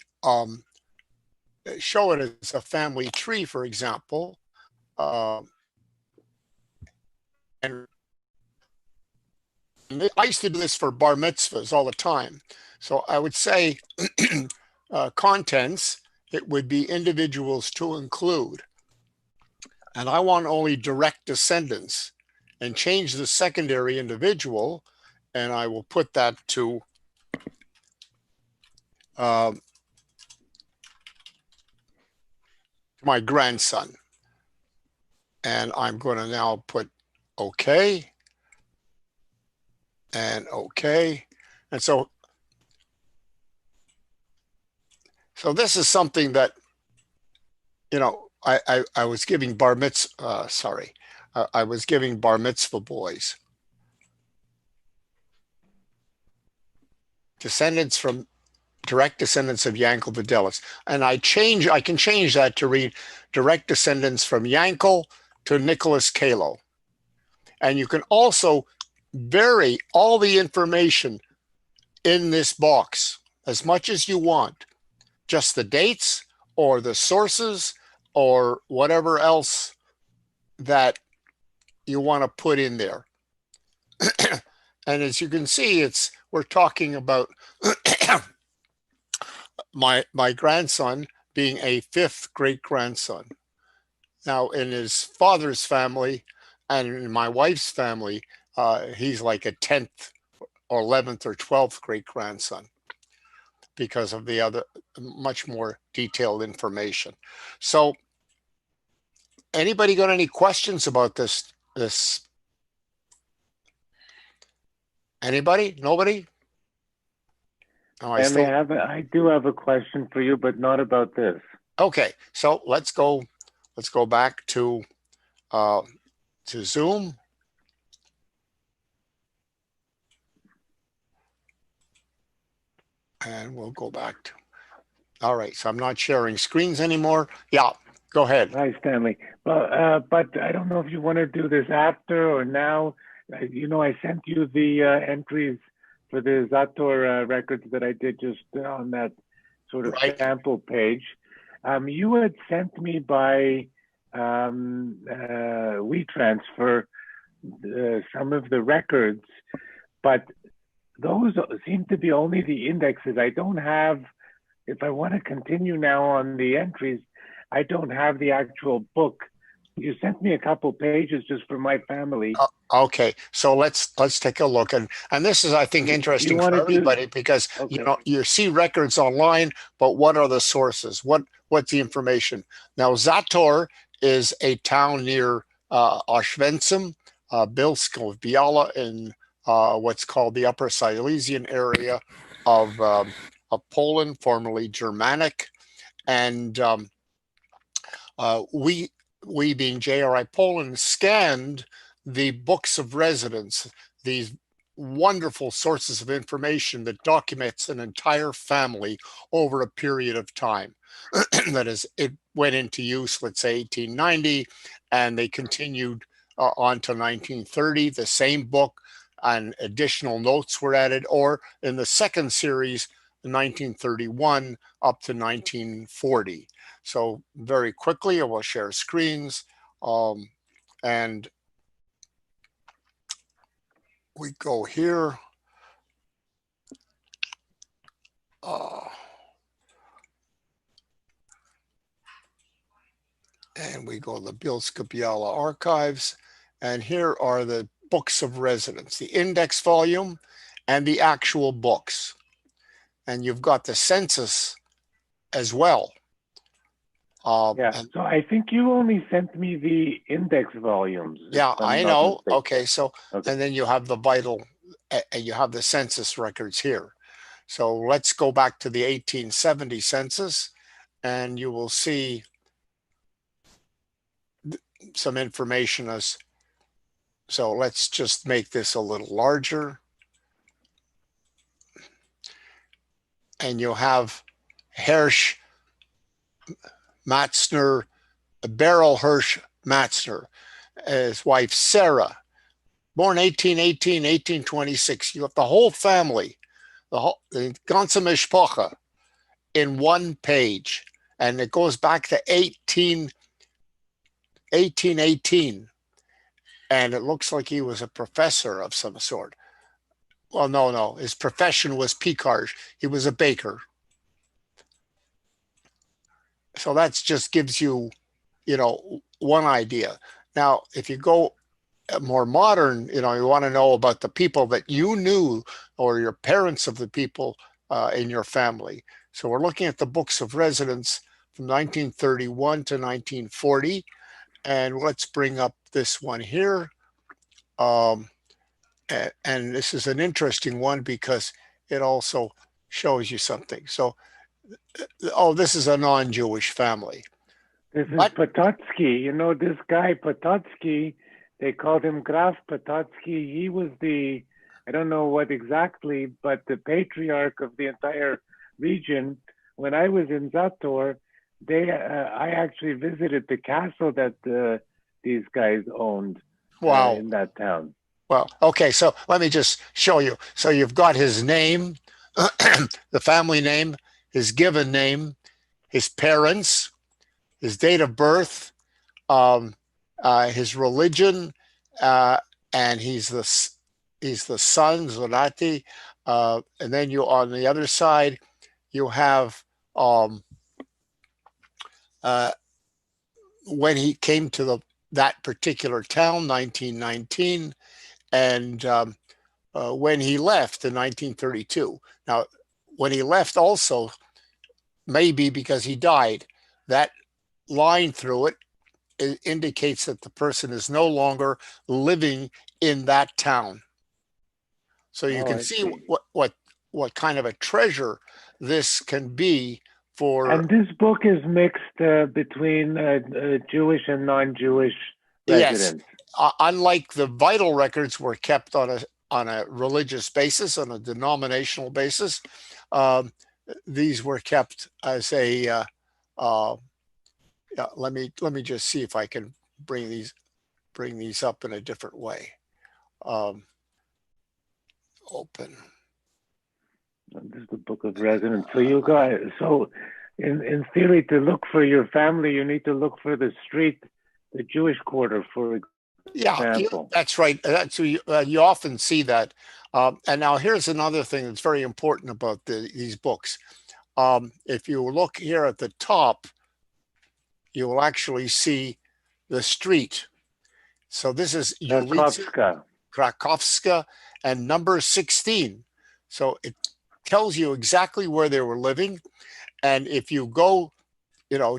show it as a family tree, for example, and I used to do this for bar mitzvahs all the time. So I would say contents, it would be individuals to include. And I want only direct descendants, and change the secondary individual, and I will put that to my grandson. And I'm going to now put OK and OK. And so this is something that, you know, I was giving bar mitzvah, I was giving bar mitzvah boys. Descendants from direct descendants of Yankel Videlis. And I can change that to read direct descendants from Yankel to Nicholas Kalo. And you can also vary all the information in this box as much as you want. Just the dates or the sources or whatever else that you want to put in there. And as you can see, we're talking about my grandson being a 5th great grandson. Now in his father's family and in my wife's family, he's like a 10th or 11th or 12th great grandson because of the other much more detailed information. So anybody got any questions about this? Anybody? Nobody? Oh, I do have a question for you, but not about this. Okay, so let's go back to Zoom. And we'll go back to, all right, so I'm not sharing screens anymore. Yeah, go ahead. Hi, Stanley. Well, but I don't know if you want to do this after or now. You know, I sent you the entries for the Zator records that I did just on that sort of sample page. You had sent me by WeTransfer some of the records, but those seem to be only the indexes. I don't have, if I want to continue now on the entries, I don't have the actual book. You sent me a couple pages just for my family. Okay, so let's take a look, and this is, I think, interesting for everybody because you know, you see records online, but what are the sources? What's the information? Now Zator is a town near Oświęcim, Bielsko-Biała in what's called the Upper Silesian area of Poland, formerly Germanic, and we being JRI Poland scanned the books of residence, these wonderful sources of information that documents an entire family over a period of time. That is, it went into use, let's say 1890, and they continued on to 1930, the same book, and additional notes were added, or in the second series, 1931 up to 1940. So very quickly, I will share screens, and we go here. And we go to the Bielsko-Biala archives, and here are the books of residence, the index volume and the actual books. And you've got the census as well. Yeah, so I think you only sent me the index volumes. Yeah, I know. Okay, so, Okay. and then you have the vital, and you have the census records here. So let's go back to the 1870 census, and you will see some information as, so let's just make this a little larger. And you'll have Hirsch, Matzner, Beryl Hirsch Matzner, his wife Sarah, born 1818, 1826. You have the whole family, the ganze Mishpacha in one page. And it goes back to 1818. And it looks like he was a professor of some sort. Well, no, his profession was picarge. He was a baker. So that just gives you, one idea. Now, if you go more modern, you want to know about the people that you knew or your parents of the people in your family. So we're looking at the books of residence from 1931 to 1940. And let's bring up this one here. And this is an interesting one because it also shows you something. So, this is a non-Jewish family. This is Pototsky. This guy Pototsky, they called him Graf Pototsky. He was I don't know what exactly, but the patriarch of the entire region. When I was in Zator, I actually visited the castle that these guys owned. Wow. In that town. Well, okay, so let me just show you. So you've got his name, the family name, his given name, his parents, his date of birth, his religion, and he's the son, Zorati. And then on the other side, you have when he came to that particular town, 1919, and when he left in 1932. Now, when he left also, maybe because he died, that line through it indicates that the person is no longer living in that town. So you can see what kind of a treasure this can be for. And this book is mixed between Jewish and non-Jewish residents. Yes, unlike the vital records were kept on a religious basis, on a denominational basis, these were kept as a. Let me just see if I can bring these up in a different way. Open. This is the book of residence. So in theory, to look for your family, you need to look for the street, the Jewish quarter, for example. That's right. You often see that. And now here's another thing that's very important about these books. If you look here at the top, you will actually see the street. So this is Krakowska and number 16. So it tells you exactly where they were living. And if you go,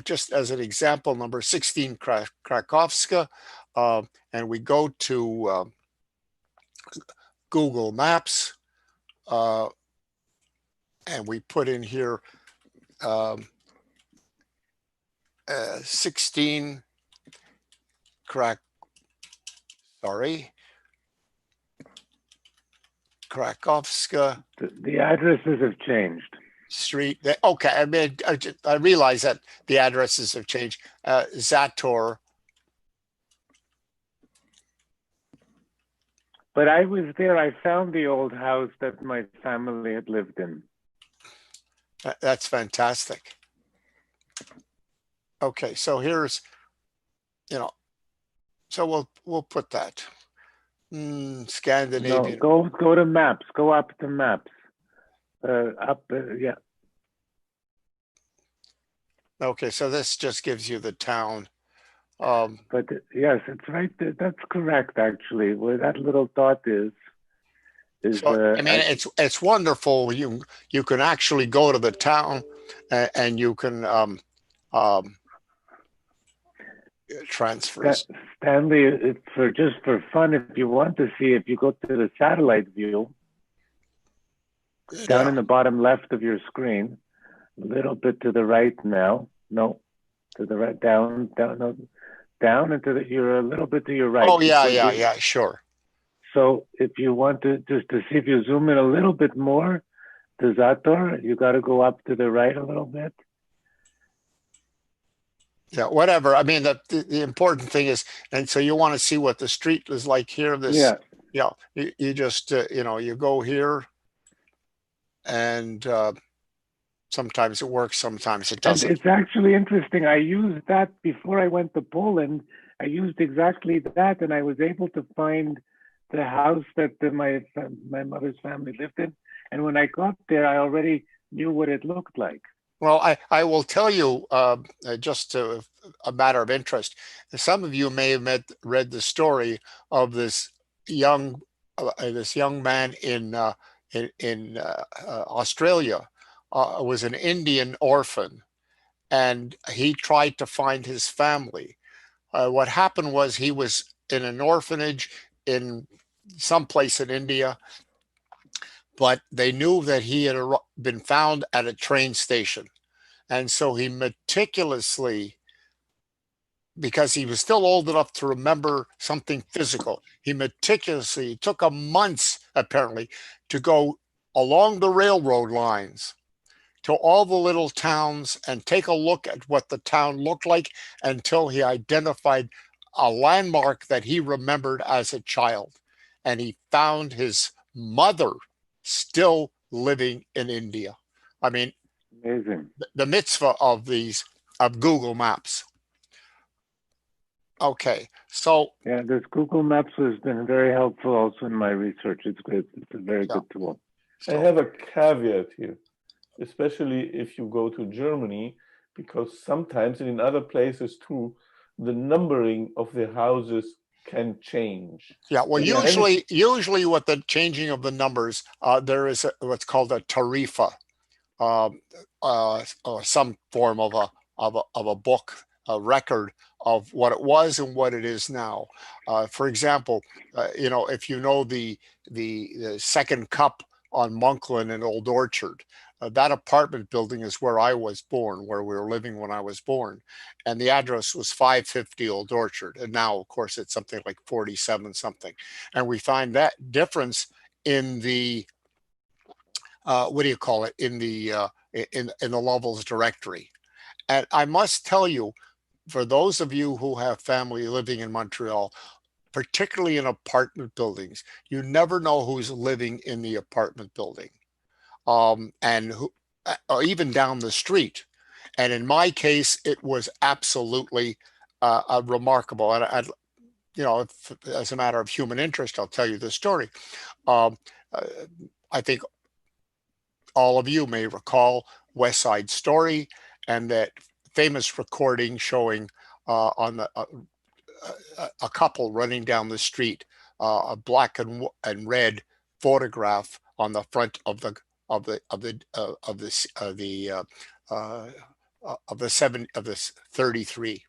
just as an example, number 16 Krakowska, and we go to Google Maps, and we put in here 16 Krakowska. The addresses have changed. Street. Okay, I mean, I realize that the addresses have changed. Zator. But I was there. I found the old house that my family had lived in. That's fantastic. Okay, so here's, so we'll put that. No, Scandinavian. go to maps. Go up to maps. Yeah. Okay, so this just gives you the town. But yes, it's right. That's correct, actually. Where that little dot is. So, I mean, it's wonderful. You can actually go to the town, and you can transfers. Stanley, it's for fun. If you want to see, if you go to the satellite view, down in the bottom left of your screen, a little bit to the right now. No, to the right, down, no, down, and you're a little bit to your right. Oh yeah, sure. So if you want to just to see if you zoom in a little bit more to Zator, you got to go up to the right a little bit. Yeah, whatever. I mean, the important thing is, and so you want to see what the street is like here. You just you go here, and sometimes it works, sometimes it doesn't. And it's actually interesting. I used that before I went to Poland. I used exactly that, and I was able to find the house that my mother's family lived in. And when I got there, I already knew what it looked like. Well, I will tell you, just a matter of interest. Some of you may have read the story of this young man in Australia. Was an Indian orphan, and he tried to find his family. What happened was he was in an orphanage in some place in India, but they knew that he had been found at a train station. And so he meticulously, because he was still old enough to remember something physical, he meticulously took a month, apparently, to go along the railroad lines to all the little towns and take a look at what the town looked like until he identified a landmark that he remembered as a child. And he found his mother still living in India. I mean, amazing. The mitzvah of Google Maps. Okay, so yeah, this Google Maps has been very helpful also in my research. It's great. It's a very good tool. I have a caveat here, especially if you go to Germany, because sometimes and in other places too, the numbering of the houses can change. Yeah, well, usually with the changing of the numbers, there is what's called a tarifa, or some form of a book, a record of what it was and what it is now. For example, if you know the second cup on Monkland and Old Orchard, that apartment building is where I was born, where we were living when I was born. And the address was 550 Old Orchard. And now, of course, it's something like 47 something. And we find that difference in the, what do you call it, in the Lovell's directory. And I must tell you, for those of you who have family living in Montreal, particularly in apartment buildings, you never know who's living in the apartment building. And who, or even down the street. And in my case, it was absolutely remarkable. And as a matter of human interest, I'll tell you the story. I think all of you may recall West Side Story and that famous recording showing on a couple running down the street, a black and red photograph on the front of the 33,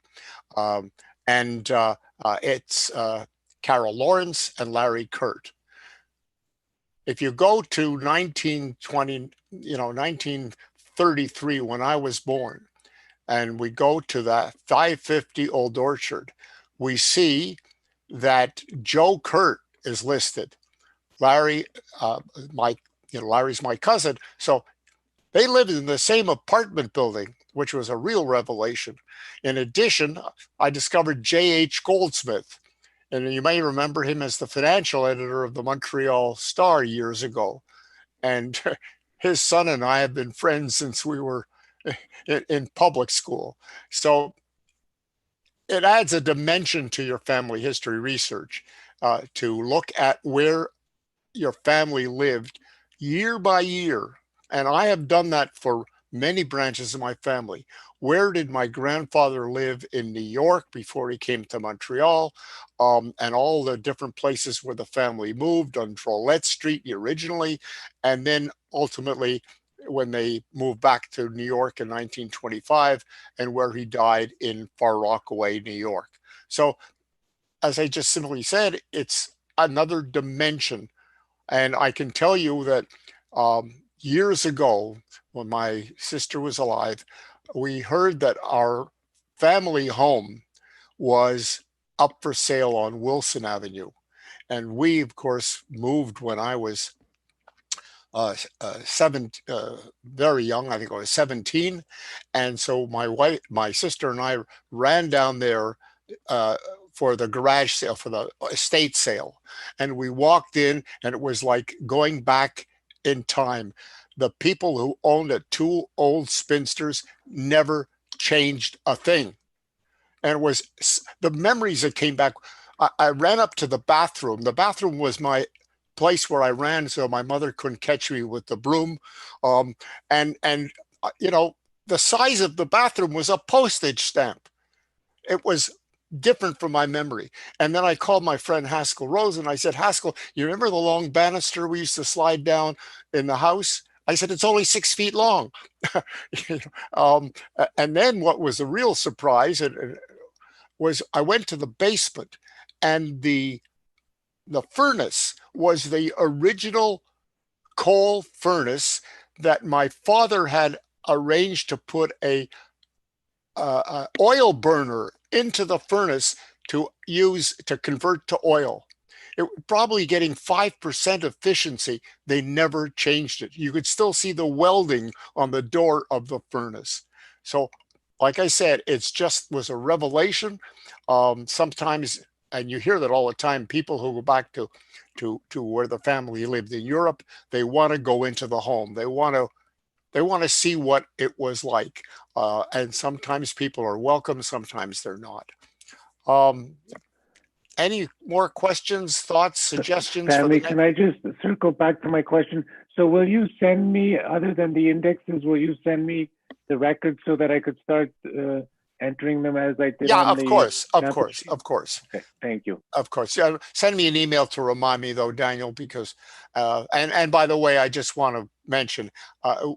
and it's Carol Lawrence and Larry Kurt. If you go to 1933, when I was born, and we go to that 550 Old Orchard, we see that Joe Kurt is listed. Larry, Larry's my cousin. So they lived in the same apartment building, which was a real revelation. In addition, I discovered J.H. Goldsmith. And you may remember him as the financial editor of the Montreal Star years ago. And his son and I have been friends since we were in public school. So it adds a dimension to your family history research to look at where your family lived year by year. And I have done that for many branches of my family. Where did my grandfather live in New York before he came to Montreal? And all the different places where the family moved on Trolette Street originally, and then ultimately when they moved back to New York in 1925, and where he died in Far Rockaway, New York. So as I just simply said, it's another dimension. And I can tell you that years ago, when my sister was alive, we heard that our family home was up for sale on Wilson Avenue. And we, of course, moved when I was very young. I think I was 17. And so my sister and I ran down there for the garage sale, for the estate sale. And we walked in, and it was like going back in time. The people who owned it, two old spinsters, never changed a thing. And it was the memories that came back. I ran up to the bathroom. The bathroom was my place where I ran so my mother couldn't catch me with the broom. And you know, the size of the bathroom was a postage stamp. It was different from my memory. And then I called my friend Haskell Rose and I said, Haskell, you remember the long banister we used to slide down in the house? I said, it's only 6 feet long. And then what was a real surprise was I went to the basement, and the furnace was the original coal furnace that my father had arranged to put a oil burner into the furnace to convert to oil. It probably getting 5% efficiency. They never changed it. You could still see the welding on the door of the furnace. So like I said, it's just was a revelation. Sometimes, and you hear that all the time, people who go back to where the family lived in Europe, they want to go into the home. They want to see what it was like. And sometimes people are welcome, sometimes they're not. Any more questions, thoughts, suggestions? Stanley, can I just circle back to my question? So will you send me, other than the indexes, will you send me the records so that I could start entering them as I did? Yeah, on of the course. Okay, thank you. Of course. Yeah, send me an email to remind me though, Daniel, because, and by the way, I just want to mention,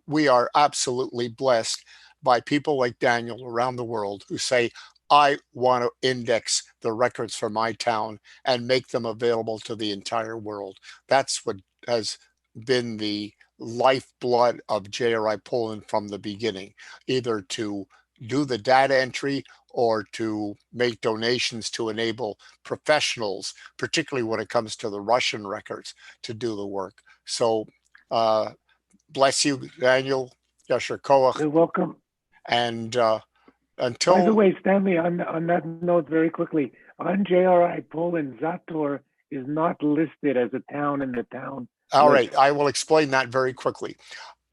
we are absolutely blessed by people like Daniel around the world who say, I want to index the records for my town and make them available to the entire world. That's what has been the lifeblood of JRI Poland from the beginning, either to do the data entry or to make donations to enable professionals, particularly when it comes to the Russian records, to do the work. So bless you, Daniel. Yasher Koach. You're welcome. And until... By the way, Stanley, on that note, very quickly, on JRI Poland, Zator is not listed as a town in the town. All right, I will explain that very quickly.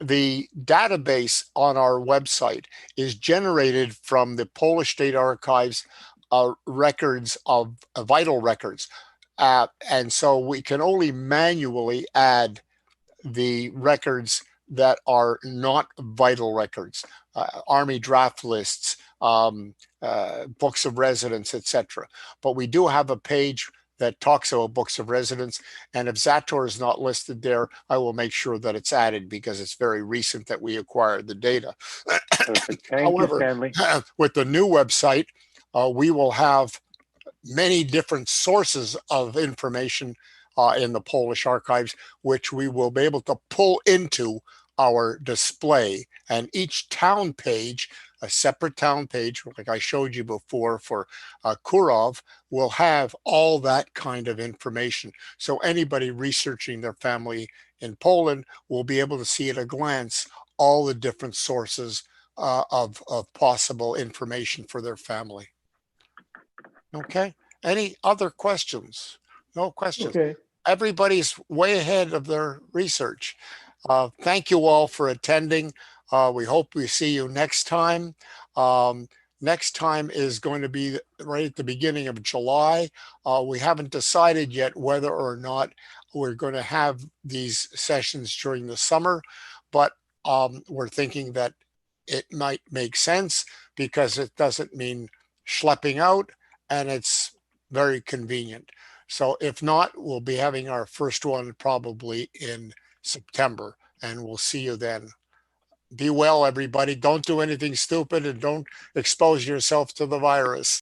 The database on our website is generated from the Polish State Archives records of vital records. And so we can only manually add the records that are not vital records, Army draft lists, books of residence, etc. But we do have a page that talks about books of residence. And if Zator is not listed there, I will make sure that it's added because it's very recent that we acquired the data. However, you, Stanley. With the new website, we will have many different sources of information in the Polish archives, which we will be able to pull into our display. And each town page, a separate town page, like I showed you before for Kirov, will have all that kind of information. So anybody researching their family in Poland will be able to see at a glance all the different sources of possible information for their family. Okay. Any other questions? No questions. Okay. Everybody's way ahead of their research. Thank you all for attending. We hope we see you next time. Next time is going to be right at the beginning of July. We haven't decided yet whether or not we're going to have these sessions during the summer, but we're thinking that it might make sense because it doesn't mean schlepping out and it's very convenient. So if not, we'll be having our first one probably in September, and we'll see you then. Be well, everybody. Don't do anything stupid and don't expose yourself to the virus.